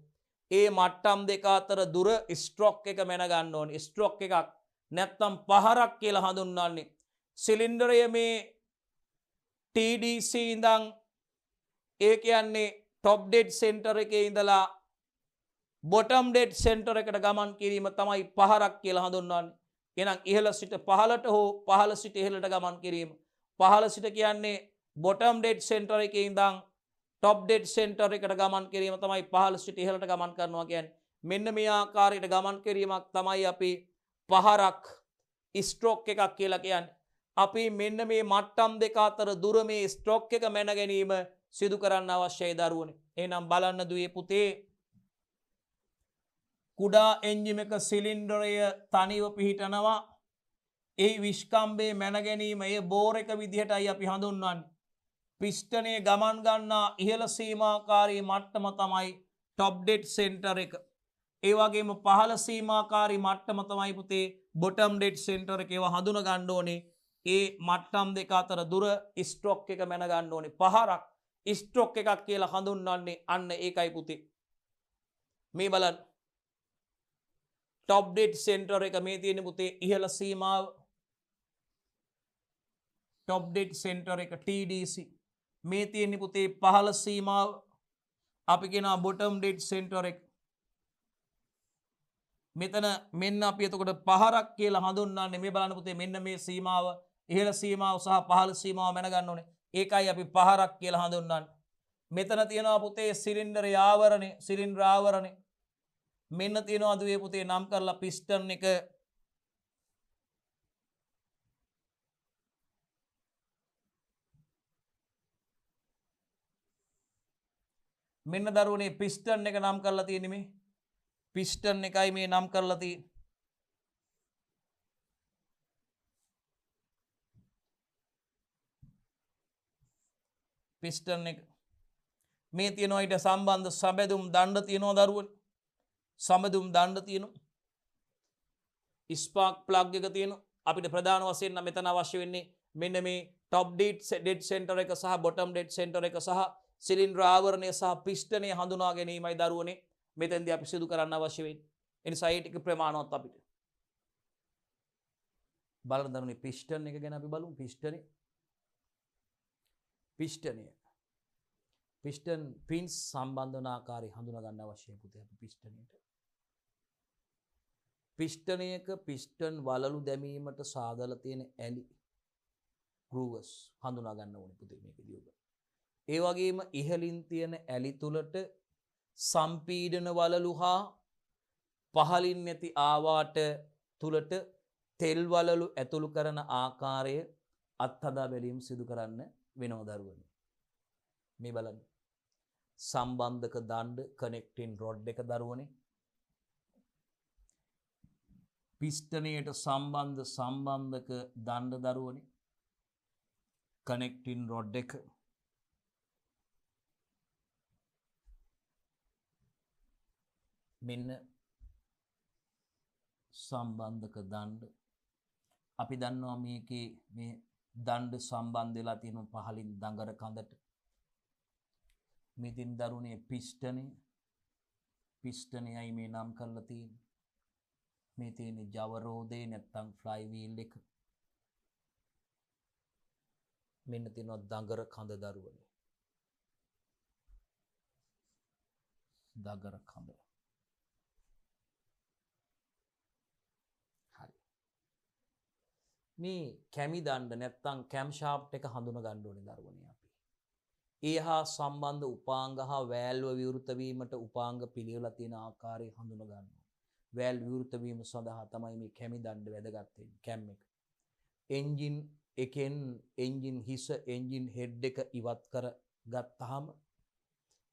ඒ මට්ටම් දෙක අතර දුර ස්ට්‍රෝක් එක මැන ගන්න ඕනේ ස්ට්‍රෝක් එකක් නැත්තම් පහරක් කියලා හඳුන්වන්නේ සිලින්ඩරය මේ TDC ඉඳන් ඒ කියන්නේ ටොප් ඩෙඩ් සෙන්ටර් එකේ ඉඳලා බොටම් ඩෙඩ් සෙන්ටර් එකට ගමන් කිරීම තමයි පහරක් කියලා හඳුන්වන්නේ එහෙනම් ඉහළ සිට පහළට හෝ පහළ සිට ඉහළට ගමන් කිරීම පහළ සිට කියන්නේ බොටම් ඩෙඩ් සෙන්ටර් එකේ ඉඳන් ටොප් ඩෙඩ් සෙන්ටර් එකට ගමන් කිරීම තමයි පහළ සිට ඉහළට ගමන් කරනවා කියන්නේ මෙන්න මේ ආකාරයට ගමන් කිරීමක් තමයි අපි පහරක් ස්ට්‍රෝක් එකක් කියලා කියන්නේ අපි මෙන්න මේ මට්ටම් දෙක අතර දුර මේ ස්ට්‍රෝක් එක මැන ගැනීම සිදු කරන්න අවශ්‍යයි දරුවනේ එහෙනම් බලන්න දුවේ පුතේ කුඩා එන්ජිමක සිලින්ඩරය තනිව පිහිටනවා ඒ විස්කම්බේ මැන ගැනීම ඒ බෝර් එක විදිහටයි අපි හඳුන්වන්නේ පිස්ටනය ගමන් ගන්නා ඉහළ සීමාකාරී මට්ටම තමයි ටොප් ඩෙඩ් සෙන්ටර් එක ඒ වගේම පහළ සීමාකාරී මට්ටම තමයි පුතේ බොටම් ඩෙඩ් සෙන්ටර් එක. ඒවා හඳුන ගන්න ඕනේ. ඒ මට්ටම් දෙක අතර දුර ස්ට්‍රෝක් එක මැන ගන්න ඕනේ. පහරක් ස්ට්‍රෝක් එකක් කියලා හඳුන්වන්නේ අන්න ඒකයි පුතේ. මේ බලන්න. ටොප් ඩෙඩ් සෙන්ටර් එක මේ තියෙන පුතේ ඉහළ සීමාව. ටොප් ඩෙඩ් සෙන්ටර් එක TDC. මේ තියෙන පුතේ පහළ සීමාව. අපි කියනවා බොටම් ඩෙඩ් සෙන්ටර් එක. මෙතන මෙන්න අපි එතකොට පහරක් කියලා හඳුන්වන්නේ. මේ බලන්න පුතේ මෙන්න මේ සීමාව ඉහළ සීමාව සහ පහළ සීමාව මැන ගන්න ඕනේ. ඒකයි අපි පහරක් කියලා හඳුන්වන්නේ. මෙතන තියෙනවා පුතේ සිලින්ඩරේ ආවරණය, සිලින්ඩර් ආවරණය. මෙන්න තියෙනවා දුවේ පුතේ නම් කරලා පිස්ටන් එක. මෙන්න දරුවනේ පිස්ටන් එක නම් කරලා තියෙන්නේ මේ. පිස්ටන් එකයි මේ නම් කරලා තියෙන්නේ. පිස්ටන් එක. මේ තියෙනවා ඊට සම්බන්ධ සබැඳුම් දණ්ඩ තියෙනවා දරුවනේ. සබැඳුම් දණ්ඩ තියෙනවා. ස්පාර්ක් ප්ලග් එක තියෙනවා. අපිට ප්‍රධාන වශයෙන් නම් මෙතන අවශ්‍ය වෙන්නේ මෙන්න මේ টপ ඩෙඩ් සෙන්ටර් එක සහ බොටම් ඩෙඩ් සෙන්ටර් එක සහ සිලින්ඩර් ආවරණය සහ පිස්ටනය හඳුනා ගැනීමයි දරුවනේ මෙතෙන්දී අපි සිදු කරන්න අවශ්‍ය වෙන්නේ. ඒ නිසා ඒ ටික ප්‍රමාණවත් අපිට. බලන්න දරුවනේ පිස්ටන් එක ගැන අපි බලමු. පිස්ටනය. පිස්ටන් පින්ස් සම්බන්ධනාකාරී හඳුනා ගන්න අවශ්‍යයි පුතේ අපි පිස්ටනයට. පිස්ටනයක පිස්ටන් වලලු දැමීමට සාදලා තියෙන ඇලි ග්‍රූවර්ස් හඳුනා ගන්න ඕනේ පුතේ මේකදී ඔබ. ඒ වගේම ඉහළින් තියෙන ඇලි තුලට සම්පීඩන වලලු හා පහළින් නැති ආවාට තුලට තෙල් වලලු ඇතුළු කරන ආකාරය අත්හදා බැලීම සිදු කරන්න වෙනවා දරුවනේ. මේ බලන්න. සම්බන්ධක දණ්ඩ කනෙක්ටින් රොඩ් එක දරුවනේ. පිස්ටනයට සම්බන්ධක දණ්ඩ දරුවනේ. කනෙක්ටින් රොඩ් එක. මෙන්න සම්බන්ධක දණ්ඩ. අපි දන්නවා මේකේ මේ දණ්ඩ සම්බන්ධ වෙලා තියෙන පහළින් දඟර කඳට. මෙතින් දරුණේ පිස්ටනයයි මේ නම් කරලා තියෙන්නේ. මේ තියෙන්නේ ජවරෝධේ නැත්තම් ෆ්ලයි වීල් එක. මෙන්න තියෙනවා දඟර කඳ දරුවනේ. දඟර කඳ. මේ කැමි දණ්ඩ නැත්තම් කැම් ෂාෆ්ට් එක හඳුනා ගන්න ඕනේ දරුවනේ අපි. ඒ හා සම්බන්ධ උපාංග හා වෑල්ව විවෘත වීමට උපාංග පිළිවෙලා තියෙන ආකාරය හඳුනා ගන්න ඕනේ. වෑල් විවෘත වීම සඳහා තමයි මේ කැමි දණ්ඩ වැදගත් වෙන්නේ කැම් එක. එන්ජින් එකෙන් එන්ජින් හිස එන්ජින් හෙඩ් එක ඉවත් කර ගත්තාම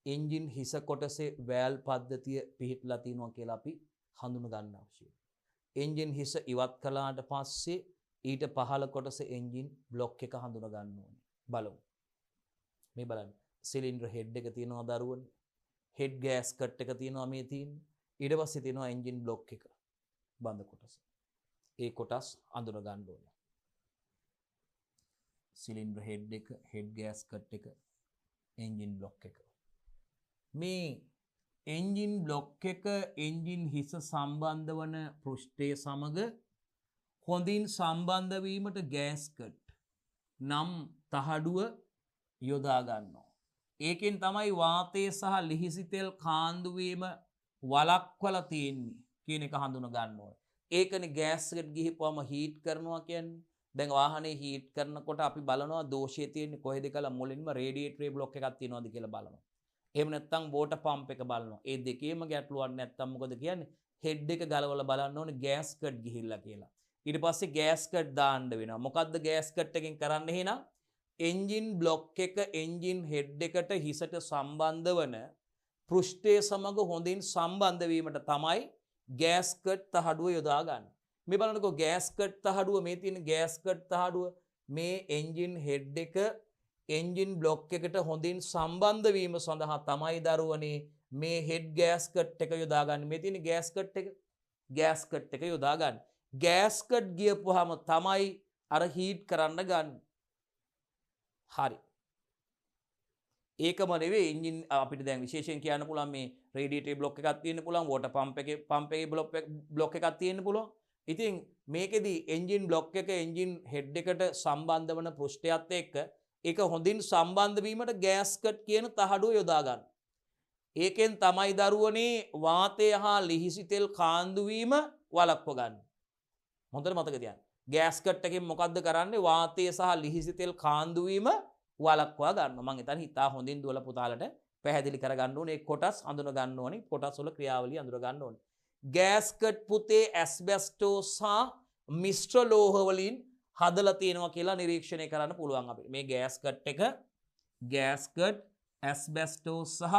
එන්ජින් හිස කොටසේ වෑල් පද්ධතිය පිහිටලා තියෙනවා කියලා අපි හඳුනා ගන්න අවශ්‍යයි. එන්ජින් හිස ඉවත් කළාට පස්සේ ඊට පහළ කොටස එන්ජින් බ්ලොක් එක හඳුනා ගන්න ඕනේ. බලමු. මේ බලන්න. සිලින්ඩර් හෙඩ් එක තියෙනවා දරුවනේ. හෙඩ් ගෑස්කට් එක තියෙනවා මේ තියෙන්නේ. ඊට පස්සේ තියෙනවා එන්ජින් බ්ලොක් එක. බඳ කොටස. ඒ කොටස් අඳුන ගන්න ඕනේ. සිලින්ඩර් හෙඩ් එක, හෙඩ් ගෑස්කට් එක, එන්ජින් බ්ලොක් එක. මේ එන්ජින් බ්ලොක් එක එන්ජින් හිස සම්බන්ධ වන පෘෂ්ඨය සමග හොඳින් සම්බන්ධ වීමට ගෑස්කට් නම් තහඩුව යොදා ගන්නවා. ඒකෙන් තමයි වාතය සහ ලිහිසි තෙල් කාන්දු වීම වළක්වලා තියෙන්නේ කියන එක හඳුනා ගන්න ඕනේ. ඒකනේ ගෑස්කට් ගිහිපුවම හීට් කරනවා කියන්නේ. දැන් වාහනේ හීට් කරනකොට අපි බලනවා දෝෂය තියෙන්නේ කොහෙද කියලා මුලින්ම රේඩියේටරේ බ්ලොක් එකක් තියෙනවද කියලා බලනවා. එහෙම නැත්නම් වෝටර් පම්ප් එක බලනවා. ඒ දෙකේම ගැටලුවක් නැත්නම් මොකද කියන්නේ? හෙඩ් එක ගලවලා බලන්න ඕනේ ගෑස්කට් ගිහිල්ලා කියලා. ඊට පස්සේ ගෑස්කට් දාන්න වෙනවා. මොකද්ද ගෑස්කට් එකෙන් කරන්න එහෙනම්? එන්ජින් බ්ලොක් එක එන්ජින් හෙඩ් එකට හිසට සම්බන්ධ වන පෘෂ්ඨය සමග හොඳින් සම්බන්ධ වීමට තමයි ගෑස්කට් තහඩුව යොදා ගන්න. මේ බලන්නකෝ ගෑස්කට් තහඩුව මේ තියෙන ගෑස්කට් තහඩුව මේ එන්ජින් හෙඩ් එක එන්ජින් බ්ලොක් එකට හොඳින් සම්බන්ධ වීම සඳහා තමයි දරුවනේ මේ හෙඩ් ගෑස්කට් එක යොදා ගන්න. මේ තියෙන ගෑස්කට් එක යොදා ගන්න. ගෑස්කට් ගියපුවාම තමයි අර හීට් කරන්න ගන්න. හරි. ඒකම නෙවෙයි එන්ජින් අපිට දැන් විශේෂයෙන් කියන්න පුළුවන් මේ රේඩියේටර් බ්ලොක් එකක් තියෙන්න පුළුවන්, වෝටර් පම්ප් එකේ බ්ලොක් එකක් තියෙන්න පුළුවන්. ඉතින් මේකෙදි එන්ජින් බ්ලොක් එක එන්ජින් හෙඩ් එකට සම්බන්ධ වන පෘෂ්ඨයත් එක්ක ඒක හොඳින් සම්බන්ධ වීමට ගෑස්කට් කියන තහඩුව යොදා ගන්න. ඒකෙන් තමයි දරුවනේ වාතය හා ලිහිසි තෙල් කාන්දු වීම වළක්ව ගන්න. හොඳට මතක තියාගන්න. ගෑස්කට් එකෙන් මොකද්ද කරන්නේ? වාතය සහ ලිහිසි තෙල් කාන්දු වීම වළක්වා ගන්නවා. මම හිතන්නේ හිතා හොඳින් දුවලා පුතාලට පැහැදිලි කරගන්න ඕනේ. ඒ කොටස් අඳුන ගන්න ඕනේ. කොටස් වල ක්‍රියාවලිය අඳුර ගන්න ඕනේ. ගෑස්කට් පුතේ ඇස්බෙස්ටෝස් සහ මිශ්‍ර ලෝහ වලින් හදලා තියෙනවා කියලා නිරීක්ෂණය කරන්න පුළුවන් අපිට. මේ ගෑස්කට් ඇස්බෙස්ටෝස් සහ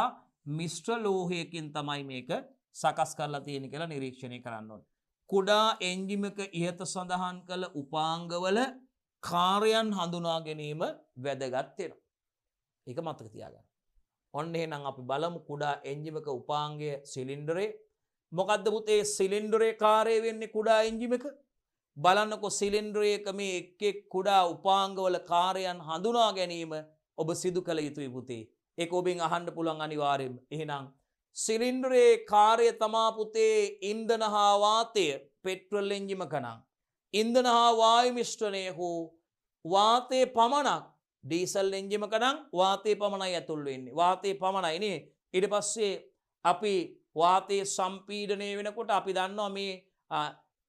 මිශ්‍ර ලෝහයකින් තමයි මේක සකස් කරලා තියෙන්නේ කියලා නිරීක්ෂණය කරන්න ඕනේ. කුඩා එන්ජිමක ඉහත සඳහන් කළ උපාංගවල කාර්යයන් හඳුනා ගැනීම වැදගත් වෙනවා. ඒක මතක තියාගන්න. ඔන්න එහෙනම් අපි බලමු කුඩා එන්ජිමක උපාංගය සිලින්ඩරේ. මොකද්ද පුතේ සිලින්ඩරේ කාර්යය වෙන්නේ කුඩා එන්ජිමක? බලන්නකො සිලින්ඩරයක මේ එක් කුඩා උපාංගවල කාර්යයන් හඳුනා ගැනීම ඔබ සිදු කළ යුතුයි පුතේ. ඒක ඔබෙන් අහන්න පුළුවන් අනිවාර්යයෙන්ම. එහෙනම් සිලින්ඩරේ කාර්යය තමා පුතේ ඉන්ධන හා වාතය පෙට්‍රල් එන්ජිමක නම් ඉන්ධන හා වායු මිශ්‍රණය හෝ වාතය පමණක් ඩීසල් එන්ජිමක නම් වාතය පමණයි ඇතුල් වෙන්නේ. වාතය පමණයි නේ. ඊට පස්සේ අපි වාතයේ සම්පීඩනය වෙනකොට අපි දන්නවා මේ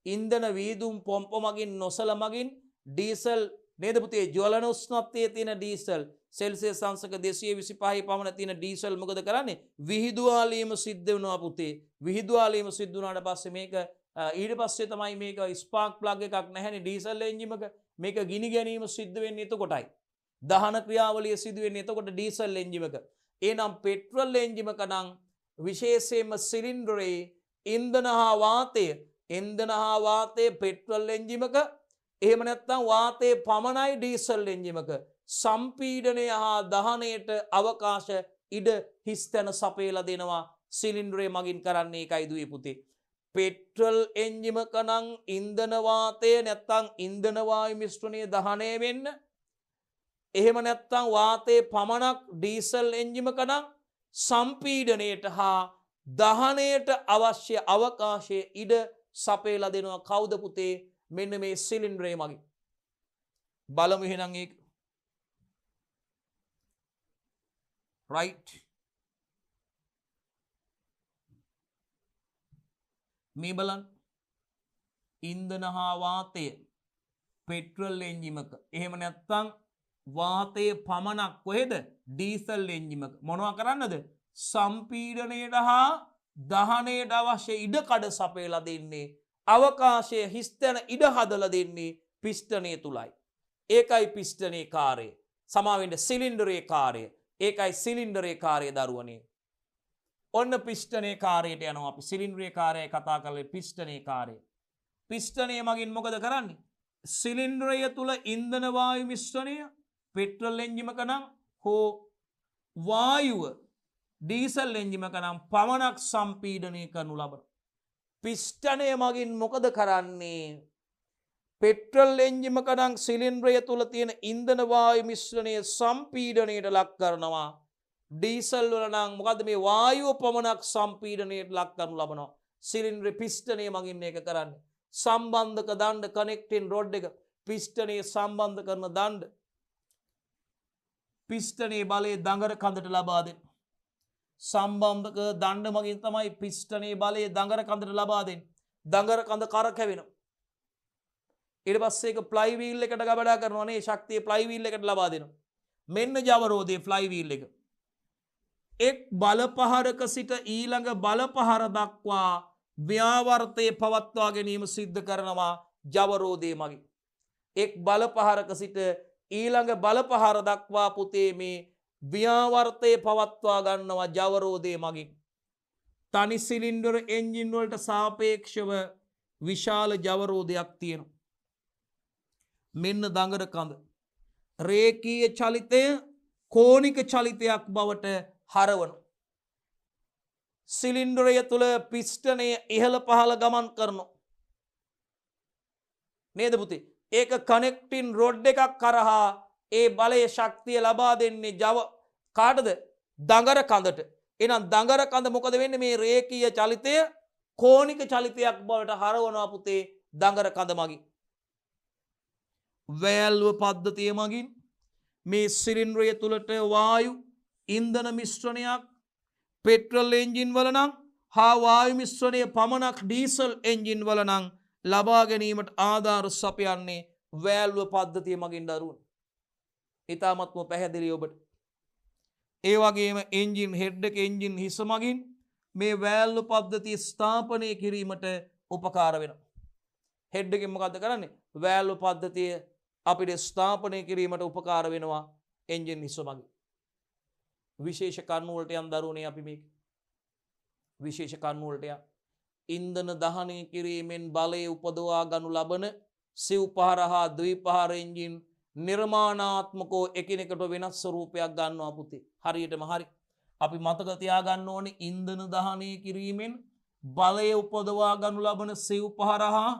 ඉන්ධන වීදුම් පොම්ප මගින් නොසල මගින් ඩීසල් නේද පුතේ ජවලන උෂ්ණත්වයේ තියෙන ඩීසල් සෙල්සියස් අංශක 225 පමණ තියෙන ඩීසල් මොකද කරන්නේ? විහිදුවාලීම සිද්ධ වෙනවා පුතේ. විහිදුවාලීම සිද්ධ වුණාට පස්සේ මේක ඊට පස්සේ තමයි මේක ස්පාර්ක් ප්ලග් එකක් නැහැනේ ඩීසල් එන්ජිමක. මේක ගිනි ගැනීම සිද්ධ වෙන්නේ එතකොටයි. දහන ක්‍රියාවලිය සිදු වෙන්නේ එතකොට ඩීසල් එන්ජිමක. එනම් පෙට්‍රල් එන්ජිමක නම් විශේෂයෙන්ම සිලින්ඩරේ ඉන්ධන හා වාතය පෙට්‍රල් එන්ජිමක එහෙම නැත්නම් වාතයේ පමණයි ඩීසල් එන්ජිමක සම්පීඩනය හා දහනයට අවකාශ ඉඩ හිස්තැන සපයලා දෙනවා සිලින්ඩරේ මගින් කරන්නේ. ඒකයි දුවේ පුතේ. පෙට්‍රල් එන්ජිමක නම් ඉන්ධන වාතය නැත්නම් ඉන්ධන වායු මිශ්‍රණය දහනය වෙන්න. එහෙම නැත්නම් වාතයේ පමණක් ඩීසල් එන්ජිමක නම් සම්පීඩනයට හා දහනයට අවශ්‍ය අවකාශය ඉඩ සපයලා දෙනවා. කවුද පුතේ? මෙන්න මේ සිලින්ඩරේ මගින්. බලමු එහෙනම් ඒක. right. මේ බලන්න. ඉන්ධන හා වාතය පෙට්‍රල් එන්ජිමක. එහෙම නැත්නම් වාතයේ පමණක් කොහෙද? ඩීසල් එන්ජිමක. මොනවා කරන්නද? සම්පීඩනයට හා දහනයට අවශ්‍ය ඉඩකඩ සපයලා දෙන්නේ. අවකාශය හිස්තැන ඉඩ හදලා දෙන්නේ පිස්ටනය තුලයි. ඒකයි පිස්ටනේ කාර්යය. සමාවෙන්න සිලින්ඩරේ කාර්යය. ඒකයි සිලින්ඩරේ කාර්යය දරුවනේ. ඔන්න පිස්ටනේ කාර්යයට යනවා අපි. සිලින්ඩරේ කාර්යය කතා කරලා පිස්ටනේ කාර්යය. පිස්ටනේ මගින් මොකද කරන්නේ? සිලින්ඩරය තුල ඉන්ධන වායු මිශ්‍රණය පෙට්‍රල් එන්ජිමක නම් හෝ වායුව ඩීසල් එන්ජිමක නම් පමණක් සම්පීඩනය කරනු ලබන. පිස්ටනය මගින් මොකද කරන්නේ? පෙට්‍රල් එන්ජිමක නම් සිලින්ඩරය තුල තියෙන ඉන්ධන වායු මිශ්‍රණය සම්පීඩනයට ලක් කරනවා. ඩීසල් වල නම් මොකද මේ වායුව පමණක් සම්පීඩනයට ලක් කරනු ලබනවා. සිලින්ඩරේ පිස්ටනය මගින් මේක කරන්නේ. සම්බන්ධක දණ්ඩ කනෙක්ටින් රොඩ් එක පිස්ටනේ සම්බන්ධ කරන දණ්ඩ පිස්ටනේ බලය දඟර කඳට ලබා දෙන්න. සම්බන්ධක දණ්ඩ මගින් තමයි පිස්ටනේ බලය දඟර කඳට ලබා දෙන්නේ. දඟර කඳ කරකැවෙනවා. ඊට පස්සේ ඒක ෆ්ලයි වීල් එකට ගබඩා කරනවා නේ. ශක්තිය ෆ්ලයි වීල් එකට ලබා දෙනවා. මෙන්න ජවරෝධයේ ෆ්ලයි වීල් එක. එක් බලපහරක සිට ඊළඟ බලපහර දක්වා ව්‍යාවර්තයේ පවත්වා ගැනීම සිද්ධ කරනවා ජවරෝධය මගින්. එක් බලපහරක සිට ඊළඟ බලපහර දක්වා පුතේ මේ ව්‍යාවර්තයේ පවත්වා ගන්නවා ජවරෝධය මගින්. තනි සිලින්ඩර් එන්ජින් වලට සාපේක්ෂව විශාල ජවරෝධයක් තියෙනවා. මෙන්න දඟර කඳ. රේඛීය චලිතය කෝණික චලිතයක් බවට හරවනවා. සිලින්ඩරය තුළ පිස්ටනය ඉහළ පහළ ගමන් කරනවා. නේද පුතේ? ඒක කනෙක්ටින් රොඩ් එකක් කරහා ඒ බලයේ ශක්තිය ලබා දෙන්නේ ජව කාටද? දඟර කඳට. එහෙනම් දඟර කඳ මොකද වෙන්නේ? මේ රේඛීය චලිතය කෝණික චලිතයක් බවට හරවනවා පුතේ දඟර කඳ මගින්. වෑල්ව පද්ධතිය මගින් මේ සිලින්ඩරය තුළට වායු ඉන්ධන මිශ්‍රණයක් පෙට්‍රල් එන්ජින් වල නම් හා වායු මිශ්‍රණය පමණක් ඩීසල් එන්ජින් වල නම් ලබා ගැනීමට ආධාර සපයන්නේ වෑල්ව පද්ධතිය මගින් දරුවන. ඉතාමත්ම පැහැදිලි ඔබට. ඒ වගේම එන්ජින් හෙඩ් එක එන්ජින් හිස මගින් මේ වෑල්ව පද්ධතිය ස්ථාපනය කිරීමට උපකාර වෙනවා. හෙඩ් එකෙන් මොකද්ද කරන්නේ? වෑල්ව පද්ධතිය අපිට ස්ථාපනය කිරීමට උපකාර වෙනවා එන්ජින් හිස මගින්. විශේෂ කරුණු වලට යම් දරුවනේ අපි මේක. විශේෂ කරුණු වලට යම් ඉන්ධන දහනය කිරීමෙන් බලය උපදවා ගනු ලබන සිව් පහර හා ද්විපහර එන්ජින් නිර්මාණාත්මකව එකිනෙකට වෙනස් ස්වරූපයක් ගන්නවා පුතේ. හරියටම හරි. අපි මතක තියාගන්න ඕනේ ඉන්ධන දහනය කිරීමෙන් බලය උපදවා ගනු ලබන සිව් පහර හා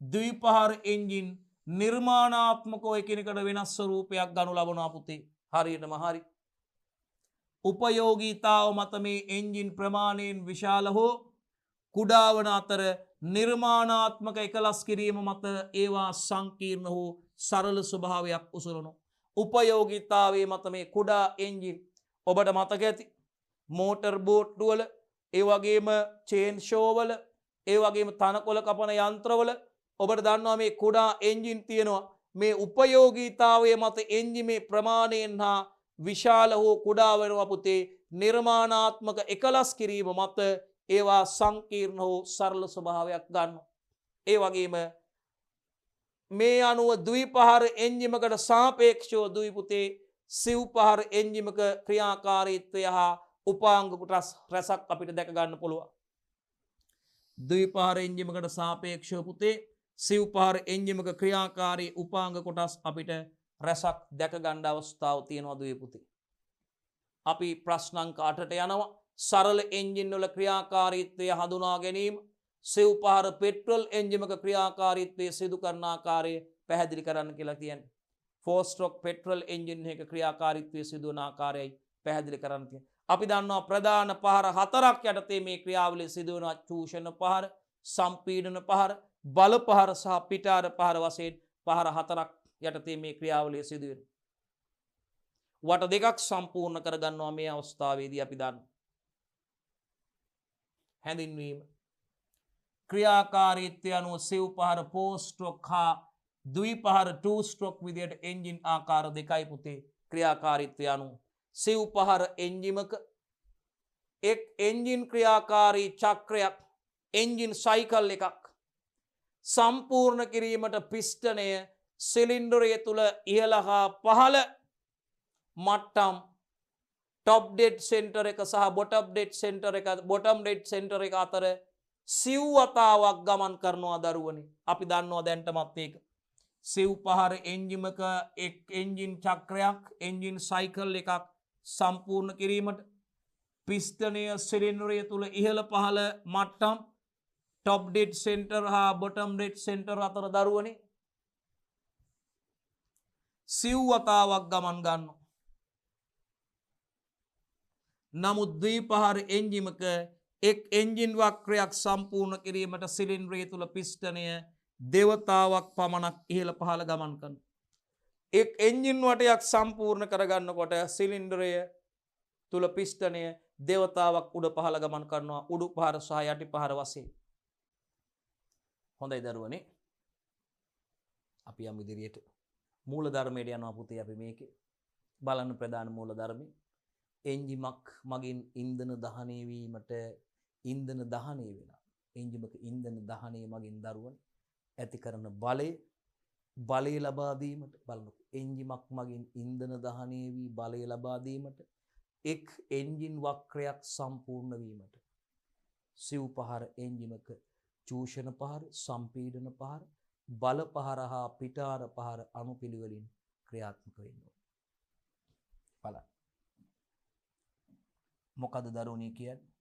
ද්විපහර එන්ජින් නිර්මාණාත්මකව එකිනෙකට වෙනස් ස්වරූපයක් ගනු ලබනවා පුතේ. හරියටම හරි. උපයෝගීතාව මත මේ එන්ජින් ප්‍රමාණයෙන් විශාල හෝ කුඩා වන අතර නිර්මාණාත්මක එකලස් කිරීම මත ඒවා සංකීර්ණ හෝ සරල ස්වභාවයක් උසුලනවා. උපයෝගීතාවයේ මත මේ කුඩා එන්ජින් ඔබට මතක ඇති මෝටර් බෝට්ටු වල ඒ වගේම චේන් ෂෝ වල ඒ වගේම තනකොළ කපන යන්ත්‍රවල ඔබට දන්නවා මේ කුඩා එන්ජින් තියෙනවා. මේ උපයෝගීතාවයේ මත එන්ජිමේ ප්‍රමාණයෙන් හා විශාල හෝ කුඩා වෙනවා පුතේ නිර්මාණාත්මක එකලස් කිරීම මත ඒවා සංකීර්ණ හෝ සරල ස්වභාවයක් ගන්නවා. ඒ වගේම මේ අනුව ද්විපහර එන්ජිමකට සාපේක්ෂව දුයි පුතේ සිව් පහර එන්ජිමක ක්‍රියාකාරීත්වය හා උපාංග කොටස් රැසක් අපිට දැක ගන්න පුළුවන්. ද්විපහර එන්ජිමකට සාපේක්ෂව පුතේ සිව් පහර එන්ජිමක ක්‍රියාකාරී උපාංග කොටස් අපිට රැසක් දැක ගන්න අවස්ථාව තියෙනවා දුවේ පුතේ. අපි ප්‍රශ්න අංක 8ට යනවා. සරල එන්ජින් වල ක්‍රියාකාරීත්වය හඳුනා ගැනීම සිව් පහර පෙට්‍රල් එන්ජිමක ක්‍රියාකාරීත්වය සිදු කරන ආකාරය පැහැදිලි කරන්න කියලා කියන්නේ. 4 ස්ට්‍රෝක් පෙට්‍රල් එන්ජින් එකක ක්‍රියාකාරීත්වය සිදු වන ආකාරයයි පැහැදිලි කරන්න තියෙන්නේ. අපි දන්නවා ප්‍රධාන පහර 4ක් යටතේ මේ ක්‍රියාවලිය සිදු වෙනවා. චූෂණ පහර, සම්පීඩන පහර, බල පහර සහ පිටාර පහර වශයෙන් පහර 4ක් යටතේ මේ ක්‍රියාවලිය සිදු වෙනවා. වට දෙකක් සම්පූර්ණ කරගන්නවා මේ අවස්ථාවේදී අපි දන්නවා. හැඳින්වීම ක්‍රියාකාරීත්වය අනුව සිව් පහර 4 ස්ට්‍රෝක් හා ද්විපහර 2 ස්ට්‍රෝක් විදියට එන්ජින් ආකාර දෙකයි පුතේ ක්‍රියාකාරීත්වය අනුව. සිව් පහර එන්ජිමක එක් එන්ජින් ක්‍රියාකාරී චක්‍රයක් එන්ජින් සයිකල් එකක් සම්පූර්ණ කිරීමට පිස්ටනය සිලින්ඩරය තුළ ඉහළ හා පහළ මට්ටම් ටොප් ඩෙඩ් සෙන්ටර් එක සහ බොටම් ඩෙඩ් සෙන්ටර් එක අතර සිව් වතාවක් ගමන් කරනවා දරුවනේ. අපි දන්නවා දැන්ටමත් ඒක. සිව් පහර එන්ජිමක එක් එන්ජින් චක්‍රයක් එන්ජින් සයිකල් එකක් සම්පූර්ණ කිරීමට පිස්ටනය සිලින්ඩරය තුළ ඉහළ පහළ මට්ටම් ටොප් ඩෙඩ් සෙන්ටර් හා බොටම් ඩෙඩ් සෙන්ටර් අතර දරුවනේ සිව් වතාවක් ගමන් ගන්නවා. නමුත් ද්විපහර එන්ජිමක එක් එන්ජින් වක්‍රයක් සම්පූර්ණ කිරීමට සිලින්ඩරය තුළ පිස්ටනය දෙවතාවක් පමණක් ඉහළ පහළ ගමන් කරනවා. එක් එන්ජින් වටයක් සම්පූර්ණ කරගන්නකොට සිලින්ඩරය තුළ පිස්ටනය දෙවතාවක් උඩ පහළ ගමන් කරනවා. උඩු පහර සහ යටි පහර වශයෙන්. හොඳයි දරුවනේ. අපි යමු ඉදිරියට. මූල ධර්මයට යනවා පුතේ අපි මේකේ. බලන්න ප්‍රධාන මූල ධර්මය. එන්ජිමක් මගින් ඉන්ධන දහනය වීමට ඉන්ධන දහනය වෙලා එන්ජිමක ඉන්ධන දහනය මගින් දරුවන් ඇති කරන බලය ලබා දීමට බලන්නකො එන්ජිමක් මගින් ඉන්ධන දහනය වී බලය ලබා දීමට එක් එන්ජින් වක්‍රයක් සම්පූර්ණ වීමට සිව් පහර එන්ජිමක චූෂණ පහර, සම්පීඩන පහර, බල පහර හා පිටාර පහර අනුපිළිවෙලින් ක්‍රියාත්මක වෙනවා. බලන්න. මොකද දරුවනේ කියන්නේ?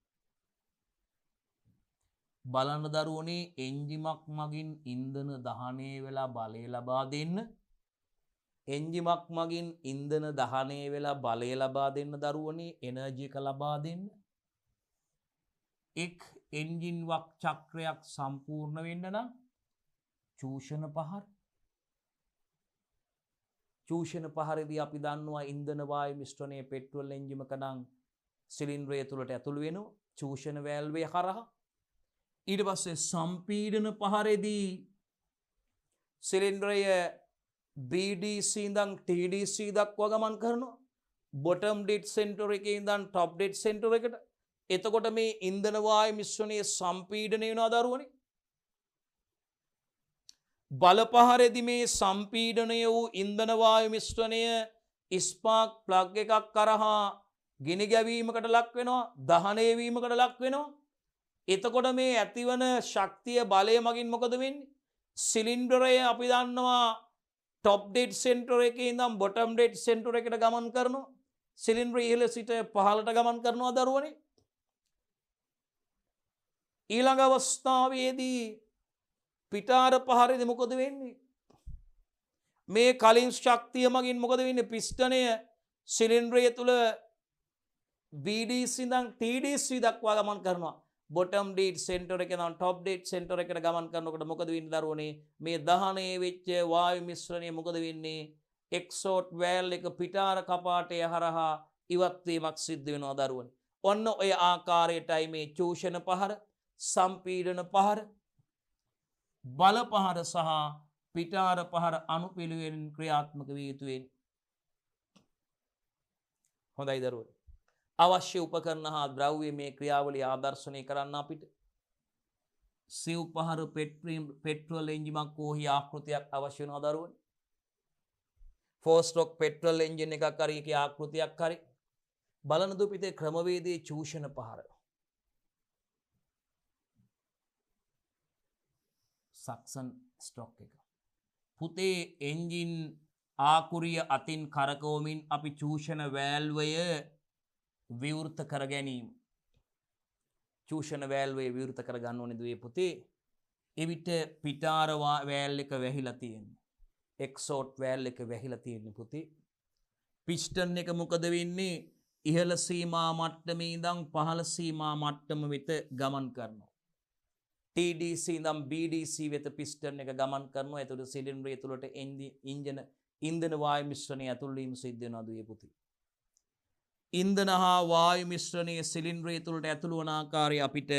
බලන්න දරුවනේ එන්ජිමක් මගින් ඉන්ධන දහනය වෙලා බලය ලබා දෙන්න. එන්ජිමක් මගින් ඉන්ධන දහනය වෙලා බලය ලබා දෙන්න දරුවනේ එනර්ජි එක ලබා දෙන්න. එක් එන්ජින් වක් චක්‍රයක් සම්පූර්ණ වෙන්න නම් චූෂණ පහර. චූෂණ පහරදී අපි දන්නවා ඉන්ධන වායු මිශ්‍රණය පෙට්‍රෝල් එන්ජිමක නම් සිලින්ඩරය තුළට ඇතුළු වෙනවා චූෂණ වැල්වේ හරහා. ඊට පස්සේ සම්පීඩන පහරේදී සිලින්ඩරය BDC ඉඳන් TDC දක්වා ගමන් කරනවා. බොටම් ඩෙඩ් සෙන්ටර් එකේ ඉඳන් টপ ඩෙඩ් සෙන්ටර් එකට. එතකොට මේ ඉන්ධන වායු මිශ්‍රණයේ සම්පීඩනය වෙනවා දරුවනේ. බලපහරේදී මේ සම්පීඩනය වූ ඉන්ධන වායු මිශ්‍රණය ස්පාර්ක් ප්ලග් එකක් කරහා ගිනි ගැවීමකට ලක් වෙනවා, දහනය වීමකට ලක් වෙනවා. එතකොට මේ ඇතිවන ශක්තිය බලය මගින් මොකද වෙන්නේ? සිලින්ඩරය අපි දන්නවා টপ ඩෙඩ් සෙන්ටර් එකේ ඉඳන් බොටම් ඩෙඩ් සෙන්ටර් එකට ගමන් කරනවා. සිලින්ඩර ඉහළ සිට පහළට ගමන් කරනවා දරුවනේ. ඊළඟ අවස්ථාවේදී පිටාර පහරේදී මොකද වෙන්නේ? මේ කලින් ශක්තිය මගින් මොකද වෙන්නේ? පිස්ටනය සිලින්ඩරය තුල BDC ඉඳන් TDC දක්වා ගමන් කරනවා. බොටම් ඩෙඩ් සෙන්ටර් එකේ ඉඳන් টপ ඩෙඩ් සෙන්ටර් එකට ගමන් කරනකොට මොකද වෙන්නේ දරුවනේ? මේ දහනය වෙච්ච වායු මිශ්‍රණය මොකද වෙන්නේ? එක්සෝට් වෑල් එක පිටාර කපාටය හරහා ඉවත් වීමක් සිද්ධ වෙනවා දරුවනේ. ඔන්න ඔය ආකාරයටයි මේ චූෂණ පහර, සම්පීඩන පහර, බල පහර සහ පිටාර පහර අනුපිළිවෙලින් ක්‍රියාත්මක විය යුතු වෙන්නේ. හොඳයි දරුවනේ. අවශ්‍ය උපකරණ හා ද්‍රව්‍ය මේ ක්‍රියාවලිය ආදර්ශනය කරන්න අපිට සිව් පහර පෙට්‍රෝල් එන්ජිමක් වූහි ආකෘතියක් අවශ්‍ය වෙනවා දරුවනේ. 4 ස්ට්‍රෝක් පෙට්‍රෝල් එන්ජින් එකක් හරි ඒකේ ආකෘතියක් හරි බලන දුපිතේ ක්‍රමවේදයේ චූෂණ පහර. සක්සන් ස්ට්‍රෝක් එක. පුතේ එන්ජින් ආකුරිය අතින් කරකවමින් අපි චූෂණ වෑල්වය විවෘත කර ගැනීම. චූෂණ වෑල්වේ විවෘත කර ගන්න ඕනේ දුවේ පුතේ. එවිට පිටාර වෑල් එක වැහිලා තියෙන්නේ. එක්සෝට් වෑල් එක වැහිලා තියෙන්නේ පුතේ. පිස්ටන් එක මොකද වෙන්නේ? ඉහළ සීමා මට්ටමේ ඉඳන් පහළ සීමා මට්ටම වෙත ගමන් කරනවා. TDC ඉඳන් BDC වෙත පිස්ටන් එක ගමන් කරනවා. එතකොට සිලින්ඩරය තුළට ඉන්ධන වායු මිශ්‍රණය ඇතුල් වීම සිද්ධ වෙනවා දුවේ පුතේ. ඉන්ධන හා වායු මිශ්‍රණයේ සිලින්ඩරය තුළට ඇතුළු වන ආකාරය අපිට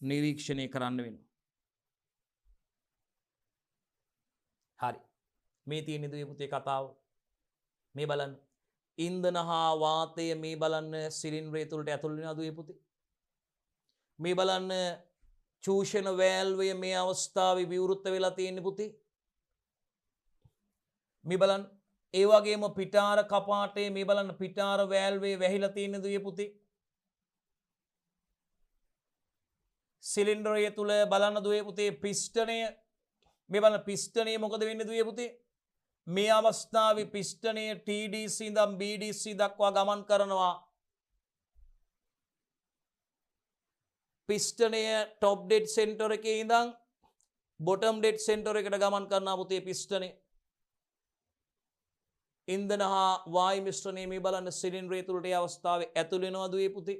නිරීක්ෂණය කරන්න වෙනවා. හරි. මේ තියෙන දුවේ පුතේ කතාව. මේ බලන්න. ඉන්ධන හා වාතය මේ බලන්න සිලින්ඩරය තුළට ඇතුළු වෙනවා දුවේ පුතේ. මේ බලන්න චූෂණ වෑල්වය මේ අවස්ථාවේ විවෘත වෙලා තියෙන්නේ පුතේ. මේ බලන්න ඒ වගේම පිටාර කපාටේ මේ බලන්න පිටාර වෑල්වේ වැහිලා තියෙන දුවේ පුතේ. සිලින්ඩරය තුල බලන්න දුවේ පුතේ පිස්ටනය මේ බලන්න පිස්ටනය මොකද වෙන්නේ දුවේ පුතේ? මේ අවස්ථාවේ පිස්ටනය TDC ඉඳන් BDC දක්වා ගමන් කරනවා. පිස්ටනය টপ ඩෙඩ් සෙන්ටර් එකේ ඉඳන් බොටම් ඩෙඩ් සෙන්ටර් එකට ගමන් කරනවා පුතේ පිස්ටනය. ඉන්ධන හා වායු මිශ්‍රණය මේ බලන්න සිලින්ඩරය තුළට ඒ අවස්ථාවේ ඇතුල් වෙනවා දුවේ පුතේ.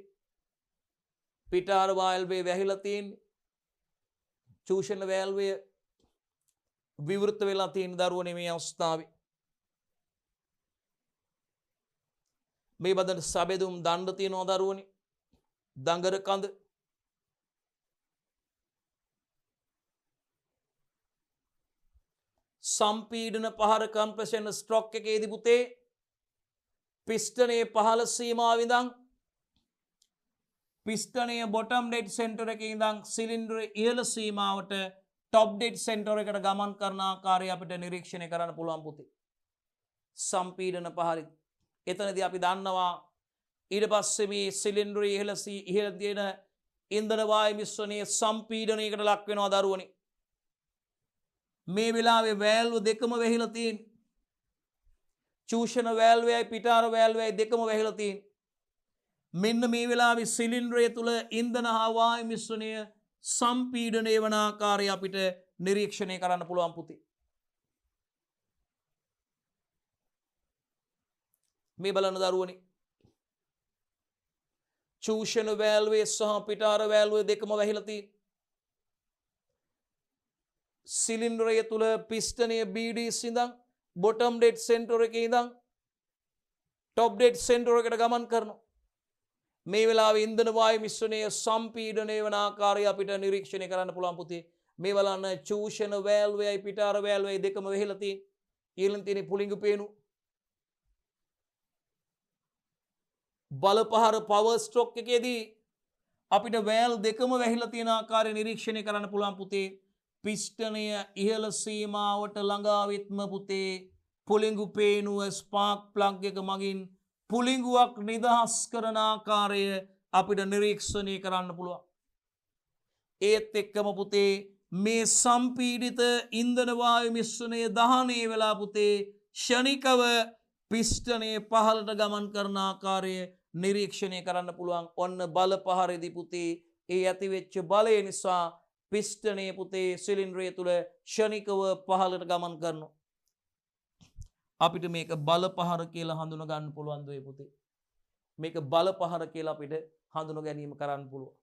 පිටාර වෑල්වේ වැහිලා තියෙන්නේ. චූෂණ වෑල්වය විවෘත වෙලා තියෙන දරුවනේ මේ අවස්ථාවේ. මේ බඳන සබෙදුම් දණ්ඩ තියෙනවා දරුවනේ. දඟර කඳ සම්පීඩන පහර කම්ප්‍රෙෂන් ස්ට්‍රෝක් එකේදී පුතේ පිස්ටනයේ පහළ සීමාව ඉඳන් පිස්ටනයේ බොටම් ඩෙඩ් සෙන්ටර් එකේ ඉඳන් සිලින්ඩරයේ ඉහළ සීමාවට টপ ඩෙඩ් සෙන්ටර් එකට ගමන් කරන ආකාරය අපිට නිරීක්ෂණය කරන්න පුළුවන් පුතේ. සම්පීඩන පහරි. එතනදී අපි දන්නවා ඊට පස්සේ මේ සිලින්ඩරයේ ඉහළ තියෙන ඉන්ධන වායු මිශ්‍රණයේ සම්පීඩනයකට ලක් වෙනවා දරුවනේ. මේ වෙලාවේ වෑල්ව දෙකම වැහිලා තියෙන්නේ. චූෂණ වෑල්වයයි පිටාර වෑල්වයයි දෙකම වැහිලා තියෙන්නේ. මෙන්න මේ වෙලාවේ සිලින්ඩරය තුල ඉන්ධන හා වායු මිශ්‍රණය සම්පීඩනය වන ආකාරය අපිට නිරීක්ෂණය කරන්න පුළුවන් පුතේ. මේ බලන්න දරුවනේ. චූෂණ වෑල්වේ සහ පිටාර වෑල්වේ දෙකම වැහිලා තියෙන්නේ. සිලින්ඩරය තුල පිස්ටනය BDC ඉඳන් බොටම් ඩෙඩ් සෙන්ටර් එකේ ඉඳන් ටොප් ඩෙඩ් සෙන්ටර් එකට ගමන් කරනවා. මේ වෙලාවේ ඉන්ධන වායු මිශ්‍රණය සම්පීඩනය වන ආකාරය අපිට නිරීක්ෂණය කරන්න පුළුවන් පුතේ. මේ බලන්න චූෂණ වෑල්වේයි පිටාර වෑල්වේයි දෙකම වැහිලා තියෙන්නේ. ඊළඟ තියෙන පුලිඟු පේනු. බලපහර පවර් ස්ට්‍රෝක් එකේදී අපිට වෑල් දෙකම වැහිලා තියෙන ආකාරය නිරීක්ෂණය කරන්න පුළුවන් පුතේ. පිස්ටනය ඉහළ සීමාවට ළඟා වෙත්ම පුතේ පුලිඟු පේනුව ස්පාර්ක් ප්ලග් එක මගින් පුලිඟුවක් නිදහස් කරන ආකාරය අපිට නිරීක්ෂණය කරන්න පුළුවන්. ඒත් එක්කම පුතේ මේ සම්පීඩිත ඉන්ධන වායු මිශ්‍රණය දහනය වෙලා පුතේ ෂණිකව පිස්ටනයේ පහළට ගමන් කරන ආකාරය නිරීක්ෂණය කරන්න පුළුවන්. ඔන්න බලපහරේදී පුතේ ඒ ඇතිවෙච්ච බලය නිසා පිස්ටනයේ පුතේ සිලින්ඩරය තුල ෂණිකව පහළට ගමන් කරනවා. අපිට මේක බලපහර කියලා හඳුන ගන්න පුළුවන් දුවේ පුතේ. මේක බලපහර කියලා අපිට හඳුන ගැනීම කරන්න පුළුවන්.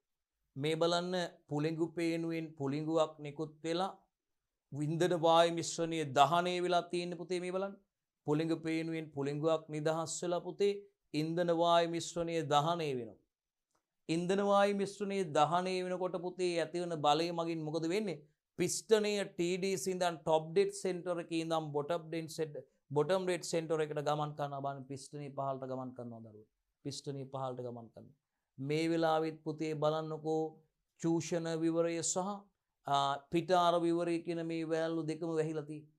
මේ බලන්න පුලිඟු පේනුවෙන් පුලිඟුවක් නිකුත් වෙලා වින්දන වායු මිශ්‍රණයේ දහනය වෙලා තියෙන පුතේ. මේ බලන්න පුලිඟු පේනුවෙන් පුලිඟුවක් නිදහස් වෙලා පුතේ ඉන්ධන වායු මිශ්‍රණයේ දහනය වෙනවා. ඉන්ධන වායු මිශ්‍රණයේ දහනය වෙනකොට පුතේ ඇතිවන බලය මගින් මොකද වෙන්නේ? පිස්ටනය TDC ඉඳන් ටොප් ඩෙඩ් සෙන්ටර් එකේ ඉඳන් බොටම් ඩෙඩ් සෙන්ටර් එකට ගමන් කරනවා. බලන්න පිස්ටනේ පහළට ගමන් කරනවා දරුවෝ. පිස්ටනේ පහළට ගමන් කරනවා. මේ වෙලාවෙත් පුතේ බලන්නකෝ චූෂණ විවරය සහ පිටාර විවරය කියන මේ වෑල්ලු දෙකම වැහිලා තියෙනවා.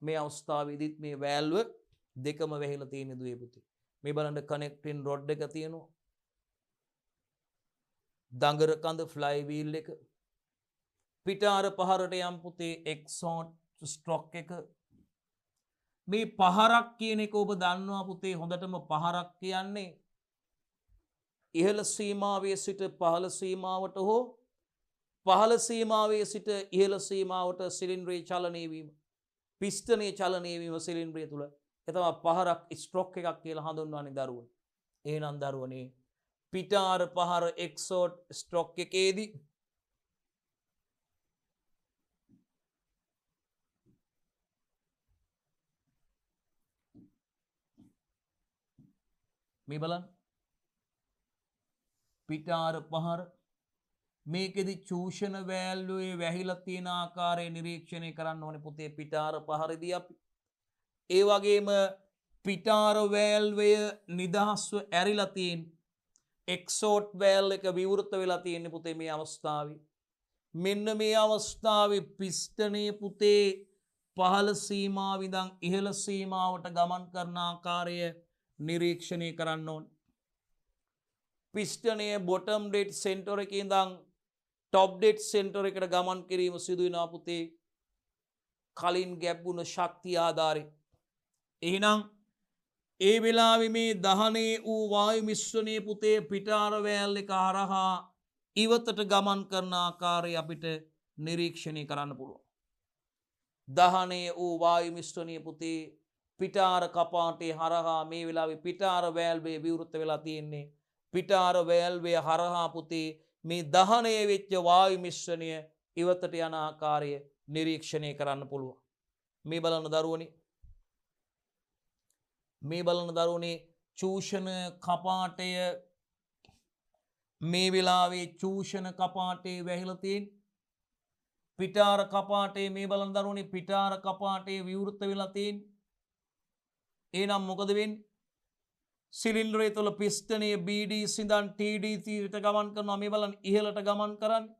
මේ අවස්ථාවේදීත් මේ වෑල්ව දෙකම වැහිලා තියෙන දුවේ පුතේ. මේ බලන්න කනෙක්ටින් රොඩ් එක තියෙනවා. දඟර කඳ ෆ්ලයි වීල් එක. පිටාර පහරට යම් පුතේ එක්සෝට් ස්ට්‍රොක් එක. මේ පහරක් කියන එක ඔබ දන්නවා පුතේ හොඳටම. පහරක් කියන්නේ ඉහළ සීමාවේ සිට පහළ සීමාවට හෝ පහළ සීමාවේ සිට ඉහළ සීමාවට සිලින්ඩරයේ චලනය වීම, පිස්ටනයේ චලනය වීම සිලින්ඩරය තුල. ඒ තමයි පහරක් ස්ට්‍රොක් එකක් කියලා හඳුන්වන්නේ දරුවනේ. එහෙනම් දරුවනේ පිටාර පහර එක්සෝට් ස්ට්‍රොක් එකේදී මේ බලන්න පිටාර පහර මේකෙදි චූෂණ වෑල්ලුවේ වැහිලා තියෙන ආකාරය නිරීක්ෂණය කරන්න ඕනේ පුතේ. පිටාර පහරදී අපි ඒ වගේම පිටාර වෑල්වය නිදහස්ව ඇරිලා තියෙන එක්සෝට් වෑල් එක විවෘත වෙලා තියෙන්නේ පුතේ මේ අවස්ථාවේ. මෙන්න මේ අවස්ථාවේ පිස්ටනයේ පුතේ පහළ සීමාව ඉඳන් ඉහළ සීමාවට ගමන් කරන ආකාරය නිරීක්ෂණය කරන්න ඕනේ. පිස්ටනයේ බොටම් ඩෙඩ් සෙන්ටර් එකේ ඉඳන් ටොප් ඩෙඩ් සෙන්ටර් එකට ගමන් කිරීම සිදු වෙනවා පුතේ කලින් ගැබ්බුණ ශක්තිය ආධාරයෙන්. එහෙනම් ඒ වෙලාවේ මේ දහනේ වූ වායු මිශ්‍රණයේ පුතේ පිටාර වෑල් එක හරහා ඉවතට ගමන් කරන ආකාරය අපිට නිරීක්ෂණය කරන්න පුළුවන්. දහනේ වූ වායු මිශ්‍රණයේ පුතේ පිටාර කපාටේ හරහා මේ වෙලාවේ පිටාර වෑල්වේ විවෘත වෙලා තියෙන්නේ. පිටාර වෑල්වේ හරහා පුතේ මේ දහනය වෙච්ච වායු මිශ්‍රණය ඉවතට යන ආකාරය නිරීක්ෂණය කරන්න පුළුවන්. මේ බලන දරුවනේ චූෂණ කපාටය මේ වෙලාවේ චූෂණ කපාටේ වැහිලා තියෙන. පිටාර කපාටේ මේ බලන දරුවනේ පිටාර කපාටේ විවෘත වෙලා තියෙන. එහෙනම් මොකද වෙන්නේ? සිලින්ඩරය තුළ පිස්ටනයේ BDC ඉඳන් TDC ට ගමන් කරනවා. මේ බලන්න ඉහළට ගමන් කරන්නේ.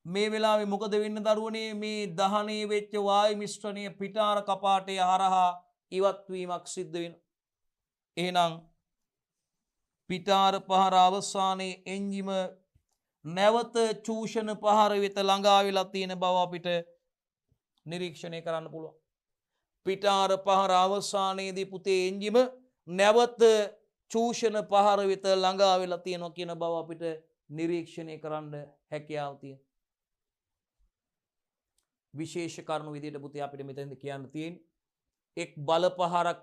මේ වෙලාවේ මොකද වෙන්නේ දරුවනේ? මේ දහනේ වෙච්ච වායු මිශ්‍රණය පිටාර කපාටය හරහා ඉවත් වීමක් සිද්ධ වෙනවා. එහෙනම් පිටාර පහර අවසානයේ එන්ජිම නැවත චූෂණ පහර වෙත ළඟා වෙලා තියෙන බව අපිට නිරීක්ෂණය කරන්න පුළුවන්. පිටාර පහර අවසානයේදී පුතේ එන්ජිම නැවත චූෂණ පහර වෙත ළඟා වෙලා තියෙනවා කියන බව අපිට නිරීක්ෂණය කරන්න හැකියාව තියෙන. විශේෂ කරුණු විදිහට පුතේ අපිට මෙතනදී කියන්න තියෙන්නේ එක් බලපහරක්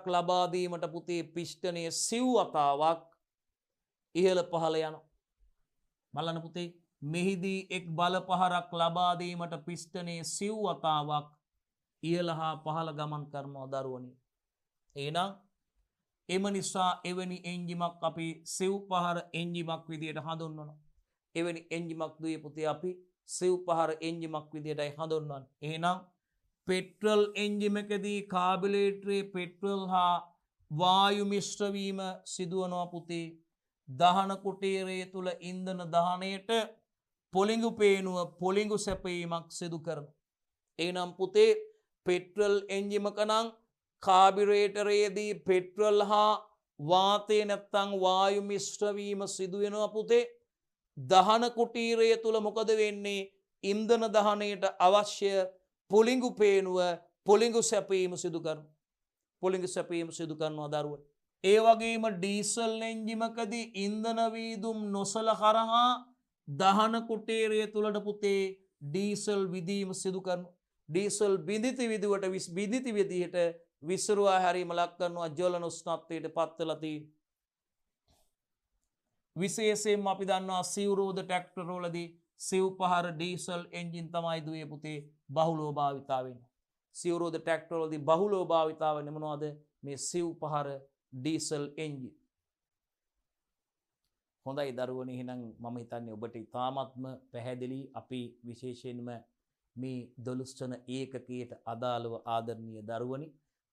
ලබා දීමට පුතේ පිෂ්ඨනය සිව් වතාවක් ඉහළ පහළ යනවා. බලන්න පුතේ මෙහිදී එක් බලපහරක් ලබා දීමට පිෂ්ඨනය සිව් වතාවක් ඉහළ හා පහළ ගමන් කරනවා දරුවනි. එහෙනම් එම නිසා එවැනි එන්ජිමක් අපි සිව් පහර එන්ජිමක් විදිහට හඳුන්වනවා. එවැනි එන්ජිමක් දුවේ පුතේ අපි සිව් පහර එන්ජිමක් විදිහටයි හඳුන්වන්නේ. එහෙනම් පෙට්‍රල් එන්ජිමකදී කාබියුලේටරේ පෙට්‍රල් හා වායු මිශ්‍ර වීම සිදුවනවා පුතේ. දහන කුටීරය තුල ඉන්ධන දහනයට පොලිඟු පේනුව පොලිඟු සැපීමක් සිදු කරනවා. එහෙනම් පුතේ පෙට්‍රල් එන්ජිමක නම් කාබියුලේටරයේදී පෙට්‍රල් හා වාතය නැත්තම් වායු මිශ්‍ර වීම සිදු වෙනවා පුතේ. දහන කුටීරය තුල මොකද වෙන්නේ? ඉන්ධන දහනයට අවශ්‍ය පොලිඟු පේනුව පොලිඟු සැපීම සිදු කරනවා. පොලිඟු සැපීම සිදු කරනවා දරුවෝ. ඒ වගේම ඩීසල් එන්ජිමකදී ඉන්ධන වීදුම් නොසල හරහා දහන කුටීරය තුලට පුතේ ඩීසල් විදීම සිදු කරනවා. ඩීසල් බිඳිති විදිහට විසිරුවා හැරීම ලක් කරනවා ජලන උෂ්ණත්වයට පත් වෙලා තියෙනවා. විශේෂයෙන්ම අපි දන්නවා සිවුරෝද ට්‍රැක්ටර් වලදී සිව් පහර ඩීසල් එන්ජින් තමයි දුවේ පුතේ බහුලව භාවිතා වෙන්නේ. සිවුරෝද ට්‍රැක්ටර් වලදී බහුලව භාවිතා වෙන්නේ මොනවද? මේ සිව් පහර ඩීසල් එන්ජින්. හොඳයි දරුවනේ, එහෙනම් මම හිතන්නේ ඔබට ඉතාමත්ම පැහැදිලි. අපි විශේෂයෙන්ම මේ 12 වන ඒකකයට අදාළව ආදරණීය දරුවනි.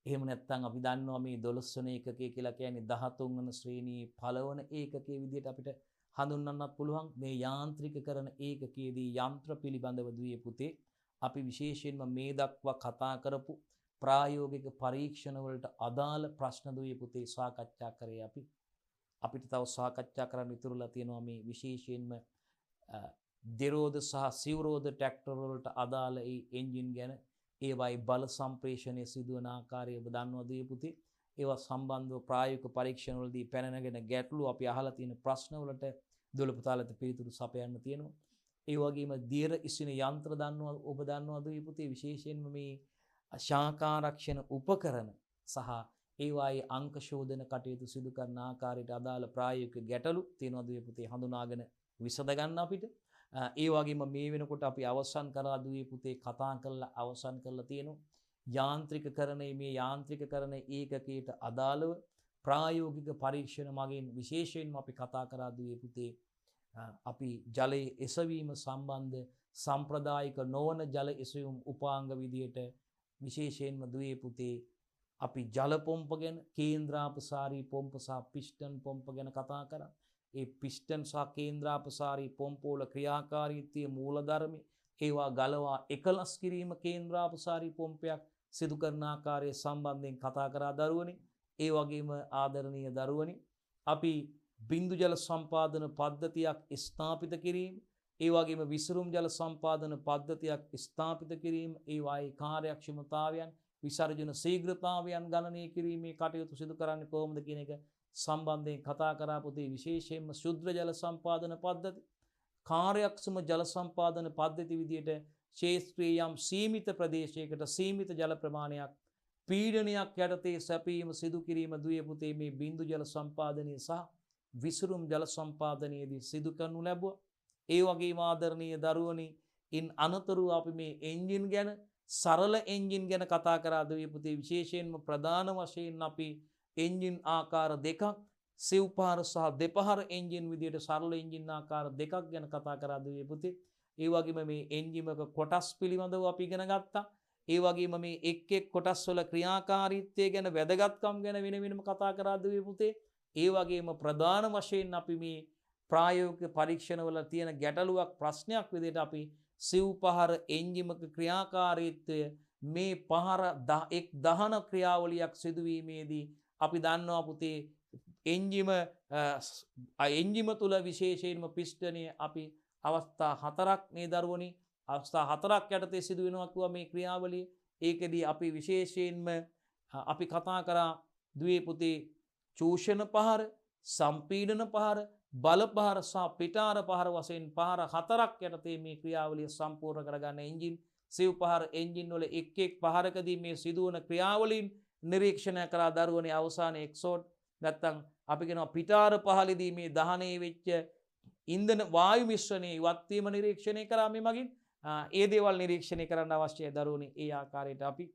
එහෙම නැත්නම් අපි දන්නවා මේ 12 වන ඒකකය කියලා කියන්නේ 13 වන ශ්‍රේණියේ පළවන ඒකකයේ විදිහට අපිට හඳුන්වන්නත් පුළුවන්. මේ යාන්ත්‍රිකකරණ ඒකකයේදී යන්ත්‍ර පිළිබඳව දුවේ පුතේ අපි විශේෂයෙන්ම මේ දක්වා කතා කරපු ප්‍රායෝගික පරීක්ෂණ වලට අදාළ ප්‍රශ්න දුවේ පුතේ සාකච්ඡා කරේ අපි. අපිට තව සාකච්ඡා කරන්න ඉතුරුලා තියෙනවා මේ විශේෂයෙන්ම දෙරෝද සහ සිවුරෝද ට්‍රැක්ටර් වලට අදාළ ඒ එන්ජින් ගැන, ඒවයි බල සම්ප්‍රේෂණය සිදුවන ආකාරය ඔබ දන්නවද පුතේ? ඒවා සම්බන්ධව ප්‍රායෝගික පරීක්ෂණ වලදී පැන නැගෙන ගැටලු අපි අහලා තියෙන ප්‍රශ්න වලට දොළ පුතාලට පිළිතුරු සපයන්න තියෙනවා. ඒ වගේම දියර ඉසින යන්ත්‍ර ඔබ දන්නවද පුතේ? විශේෂයෙන්ම මේ ශාකාරක්ෂණ උපකරණ සහ ඒවායේ අංක ශෝධන කටයුතු සිදු කරන ආකාරයට අදාළ ප්‍රායෝගික ගැටලු තියෙනවද පුතේ? හඳුනාගෙන විසඳ ගන්න අපිට. ඒ වගේම මේ වෙනකොට අපි අවසන් කරලා දුවේ පුතේ කතා කරලා අවසන් කරලා තියෙනවා යාන්ත්‍රිකකරණයේ මේ යාන්ත්‍රිකකරණ ඒකකයට අදාළව ප්‍රායෝගික පරීක්ෂණ මගින් විශේෂයෙන්ම අපි කතා කරලා දුවේ පුතේ අපි ජලයේ එසවීම සම්බන්ධ සම්ප්‍රදායික නොවන ජල එසවීම උපාංග විදියට විශේෂයෙන්ම දුවේ පුතේ අපි ජල පොම්ප ගැන, කේන්ද්‍රාපසාරී පොම්ප සහ පිස්ටන් පොම්ප ගැන කතා කරා. ඒ පිස්ටන් සහ කේන්ද්‍රාපසාරී පොම්ප වල ක්‍රියාකාරීත්වයේ මූලධර්මය, ඒවා ගලවා එකලස් කිරීම කේන්ද්‍රාපසාරී පොම්පයක් සිදු කරන ආකාරය සම්බන්ධයෙන් කතා කරා දරුවනි. ඒ වගේම ආදරණීය දරුවනි, අපි බින්දු ජල සම්පාදන පද්ධතියක් ස්ථාපිත කිරීම, ඒ වගේම විසරුම් ජල සම්පාදන පද්ධතියක් ස්ථාපිත කිරීම, ඒවායේ කාර්යක්ෂමතාවයන් විසර්ජන ශීඝ්‍රතාවයන් ගණනය කිරීමේ කටයුතු සිදු කරන්නේ කොහොමද කියන එක සම්බන්ධයෙන් කතා කරා පුතේ. විශේෂයෙන්ම ශුද්ධ ජල සම්පාදන පද්ධති, කාර්යක්ෂම ජල සම්පාදන පද්ධති විදියට ක්ෂේත්‍රයේ යම් සීමිත ප්‍රදේශයකට සීමිත ජල ප්‍රමාණයක් පීඩනයක් යටතේ සැපීම සිදු කිරීම දුවේ පුතේ මේ බින්දු ජල සම්පාදනය සහ විසරුම් ජල සම්පාදනයේදී සිදු කරනු ලැබුවා. ඒ වගේම ආදරණීය දරුවනි, ඉන් අනතුරු අපි මේ එන්ජින් ගැන, සරල එන්ජින් ගැන කතා කරා දුවේ පුතේ. විශේෂයෙන්ම ප්‍රධාන වශයෙන් අපි එන්ජින් ආකාර දෙකක්, සිව් පහර සහ දෙපහර එන්ජින් විදියට සරල එන්ජින් ආකාර දෙකක් ගැන කතා කරා දුවේ පුතේ. ඒ වගේම මේ එන්ජිමක කොටස් පිළිබඳව අපි ඉගෙන ගත්තා. ඒ වගේම මේ එක් එක් කොටස් වල ක්‍රියාකාරීත්වය ගැන, වැදගත්කම් ගැන වෙනම කතා කරා දුවේ පුතේ. ඒ වගේම ප්‍රධාන වශයෙන් අපි මේ ප්‍රායෝගික පරීක්ෂණ වල තියෙන ගැටලුවක්, ප්‍රශ්නයක් විදිහට අපි සිව් පහර එන්ජිමක ක්‍රියාකාරීත්වය මේ පහර එක් දහන ක්‍රියාවලියක් සිදුවීමේදී අපි දන්නවා පුතේ එන්ජිම තුල විශේෂයෙන්ම පිස්ටනය අපි අවස්ථා 4ක් මේ දරුවනි, අවස්ථා 4ක් යටතේ සිදු වෙනවා කිව්වා මේ ක්‍රියාවලිය. ඒකෙදී අපි විශේෂයෙන්ම අපි කතා කරා දුවේ පුතේ චූෂණ පහර, සම්පීඩන පහර, බල පහර සහ පිටාර පහර වශයෙන් පහර 4ක් යටතේ මේ ක්‍රියාවලිය සම්පූර්ණ කරගන්න එන්ජින් සිව් පහර එන්ජින් වල එක් එක් පහරකදී මේ සිදුවන ක්‍රියාවලීන් නිරීක්ෂණය කරා දරුවනේ අවසානයේ එක්සෝඩ් නැත්තම් අපි කියනවා පිටාර පහලදී මේ දහනය වෙච්ච ඉන්ධන වායු මිශ්‍රණයේ ඉවත් වීම නිරීක්ෂණය කරා මේ මගින් ඒ දේවල් නිරීක්ෂණය කරන්න අවශ්‍යයි දරුවනේ. ඒ ආකාරයට අපි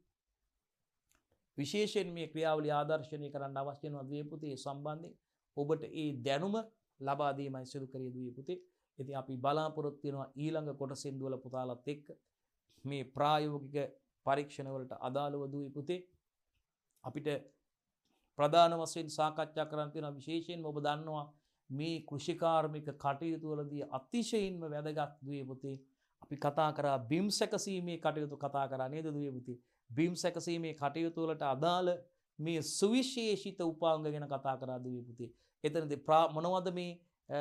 විශේෂයෙන් මේ ක්‍රියාවලිය ආදර්ශනය කරන්න අවශ්‍ය වෙනවා දුවේ පුතේ. සම්බන්ධයෙන් ඔබට ඒ දැනුම ලබා දීමයි සිදු කරේ දුවේ පුතේ. ඉතින් අපි බලාපොරොත්තු වෙනවා ඊළඟ කොටසෙන් දුවල පුතාලත් එක්ක මේ ප්‍රායෝගික පරීක්ෂණ වලට අදාළව දුවේ පුතේ අපිට ප්‍රධාන වශයෙන් සාකච්ඡා කරන්න තියෙන විශේෂයෙන්ම ඔබ දන්නවා මේ කෘෂිකාර්මික කටයුතු වලදී අතිශයින්ම වැදගත් දුවේ පුතේ අපි කතා කරා බිම් සැකසීමේ කටයුතු කතා කරා නේද දුවේ පුතේ. බිම් සැකසීමේ කටයුතු වලට අදාළ මේ සුවිශේෂිත උපාංග ගැන කතා කරා දුවේ පුතේ. එතනදී මොනවද මේ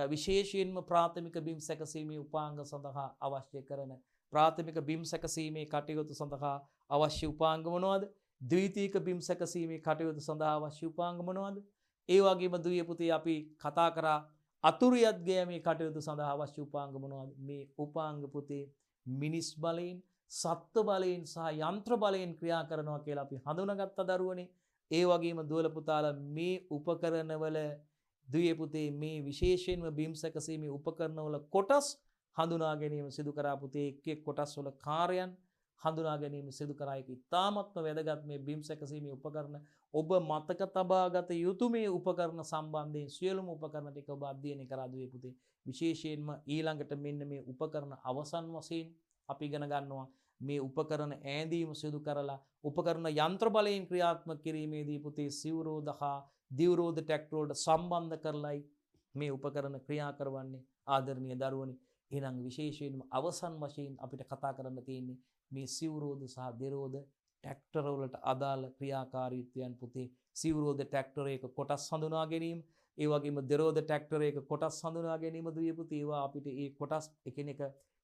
විශේෂයෙන්ම ප්‍රාථමික බිම් සැකසීමේ උපාංග සඳහා අවශ්‍ය කරන ප්‍රාථමික බිම් සැකසීමේ කටයුතු සඳහා අවශ්‍ය උපාංග මොනවද? ද්විතීයික බිම් සැකසීමේ කටයුතු සඳහා අවශ්‍ය උපාංග මොනවද? ඒ වගේම දුවේ පුතේ අපි කතා කරා අතුරියත් ගෑමේ කටයුතු සඳහා අවශ්‍ය උපාංග මොනවද? මේ උපාංග පුතේ මිනිස් බලයෙන්, සත්ත්ව බලයෙන් සහ යන්ත්‍ර බලයෙන් ක්‍රියා කරනවා කියලා අපි හඳුනාගත්ත දරුවනේ. ඒ වගේම දුවල පුතාලා මේ උපකරණවල දුවේ පුතේ මේ විශේෂයෙන්ම බිම් සැකසීමේ උපකරණවල කොටස් හඳුනා ගැනීම සිදු කරා පුතේ. එක් එක් කොටස් වල කාර්යයන් හඳුනා ගැනීම සිදු කරා. ඒක ඉතාමත්ම වැදගත් මේ බිම් සැකසීමේ උපකරණ. ඔබ මතක තබාගත යුතු මේ උපකරණ සම්බන්ධයෙන් සියලුම උපකරණ ටික ඔබ අධ්‍යයනය කරා දුවේ පුතේ. විශේෂයෙන්ම ඊළඟට මෙන්න මේ උපකරණ අවසන් වශයෙන් අපි ඉගෙන ගන්නවා මේ උපකරණ ඈඳීම සිදු කරලා උපකරණ යන්ත්‍ර බලයෙන් ක්‍රියාත්මක කිරීමේදී පුතේ සිවුරෝධ හා දිවරෝධ ට්‍රැක්ටර් වලට සම්බන්ධ කරලයි මේ උපකරණ ක්‍රියා කරවන්නේ ආදරණීය දරුවනි. එහෙනම් විශේෂයෙන්ම අවසන් වශයෙන් අපිට කතා කරන්න තියෙන්නේ මේ සිවුරෝධ සහ දිරෝධ ට්‍රැක්ටර වලට අදාළ ක්‍රියාකාරීත්වයන් පුතේ. සිවුරෝධ ට්‍රැක්ටර එක කොටස් හඳුනා ගැනීම, ඒ වගේම දිරෝධ ට්‍රැක්ටර එක කොටස් හඳුනා ගැනීම දුවේ පුතේ. ඒවා අපිට ඒ කොටස් එකිනෙක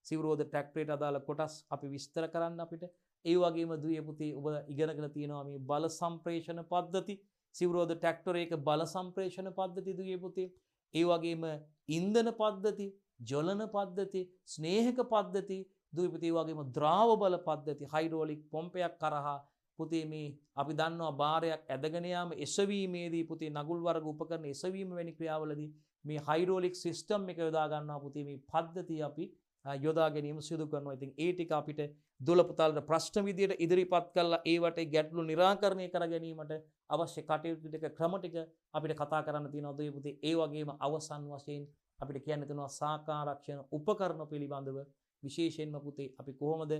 සිවුරෝධ ට්‍රැක්ටරයට අදාළ කොටස් අපි විස්තර කරන්න අපිට. ඒ වගේම දුවේ පුතේ ඔබ ඉගෙනගෙන තියෙනවා මේ බල සම්ප්‍රේෂණ පද්ධති. සිවුරෝධ ට්‍රැක්ටර එක බල සම්ප්‍රේෂණ පද්ධති දුවේ පුතේ. ඒ වගේම ඉන්ධන පද්ධති, ජලන පද්ධති, ස්නේහක පද්ධති දුවේ පුතේ. ඒ වගේම ද්‍රාව බල පද්ධති, හයිඩ්‍රොලික් පොම්පයක් කරහා පුතේ මේ අපි දන්නවා බාරයක් ඇදගෙන යාම එසවීමේදී පුතේ නගුල් වර්ග උපකරණ එසවීම වැනි ක්‍රියාවලදී මේ හයිඩ්‍රොලික් සිස්ටම් එක යොදා ගන්නවා පුතේ. මේ පද්ධතිය අපි යොදා ගැනීම සිදු කරනවා. ඉතින් ඒ ටික අපිට දුවල පුතාලට ප්‍රශ්න විදියට ඉදිරිපත් කරලා ඒවට ගැටලු निराකරණය කර ගැනීමට අවශ්‍ය කටයුතු ටික ක්‍රම ටික අපිට කතා කරන්න තියෙනවා දුවේ පුතේ. ඒ වගේම අවසන් වශයෙන් අපිට කියන්න තියෙනවා ශාකාරක්ෂණ උපකරණ පිළිබඳව. විශේෂයෙන්ම පුතේ අපි කොහොමද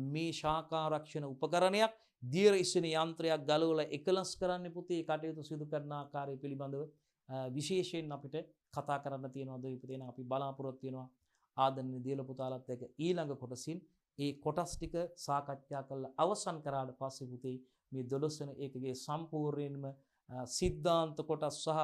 මේ ශාකාරක්ෂණ උපකරණයක් දියර ඉස්සෙන යන්ත්‍රයක් ගලවලා එකලස් කරන්න පුතේ කටයුතු සිදු කරන ආකාරය පිළිබඳව විශේෂයෙන් අපිට කතා කරන්න තියෙනවා දුවේ පුතේ. අපි බලාපොරොත්තු වෙනවා ආදරණීය දියල පුතාලත් එක්ක ඊළඟ කොටසින් ඒ කොටස් ටික සාකච්ඡා කරලා අවසන් කරාට පස්සේ පුතේ මේ 12 වෙනි ඒකගේ සම්පූර්ණයෙන්ම සිද්ධාන්ත කොටස් සහ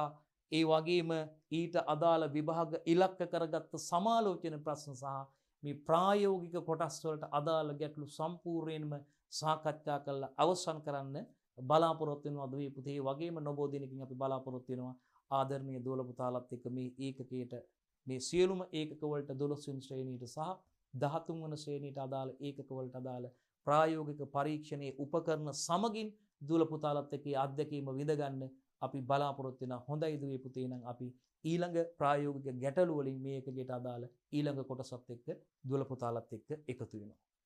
ඒ වගේම ඊට අදාළ විභාග ඉලක්ක කරගත්ත සමාලෝචන ප්‍රශ්න සහ මේ ප්‍රායෝගික කොටස් වලට අදාළ ගැටලු සම්පූර්ණයෙන්ම සාකච්ඡා කරලා අවසන් කරන්න බලාපොරොත්තු වෙනවා දුවේ පුතේ. ඒ වගේම නොබෝ දිනකින් අපි බලාපොරොත්තු වෙනවා ආදරණීය දුවල පුතාලත් එක්ක මේ ඒකකයට මේ සියලුම ඒකක වලට 12 වෙනි ශ්‍රේණියට සහ 13 වෙනි ශ්‍රේණියට අදාළ ඒකක වලට අදාළ ප්‍රායෝගික පරීක්ෂණයේ උපකරණ සමගින් දුවල පුතාලත් එක්ක අත්දැකීම විඳගන්න අපි බලාපොරොත්තු වෙනවා. හොඳයි දුවේ පුතේ. නම් අපි ඊළඟ ප්‍රායෝගික ගැටලු වලින් මේ ඒකකයට අදාළ ඊළඟ කොටසත් එක්ක දුවල පුතාලත් එක්ක එකතු වෙනවා.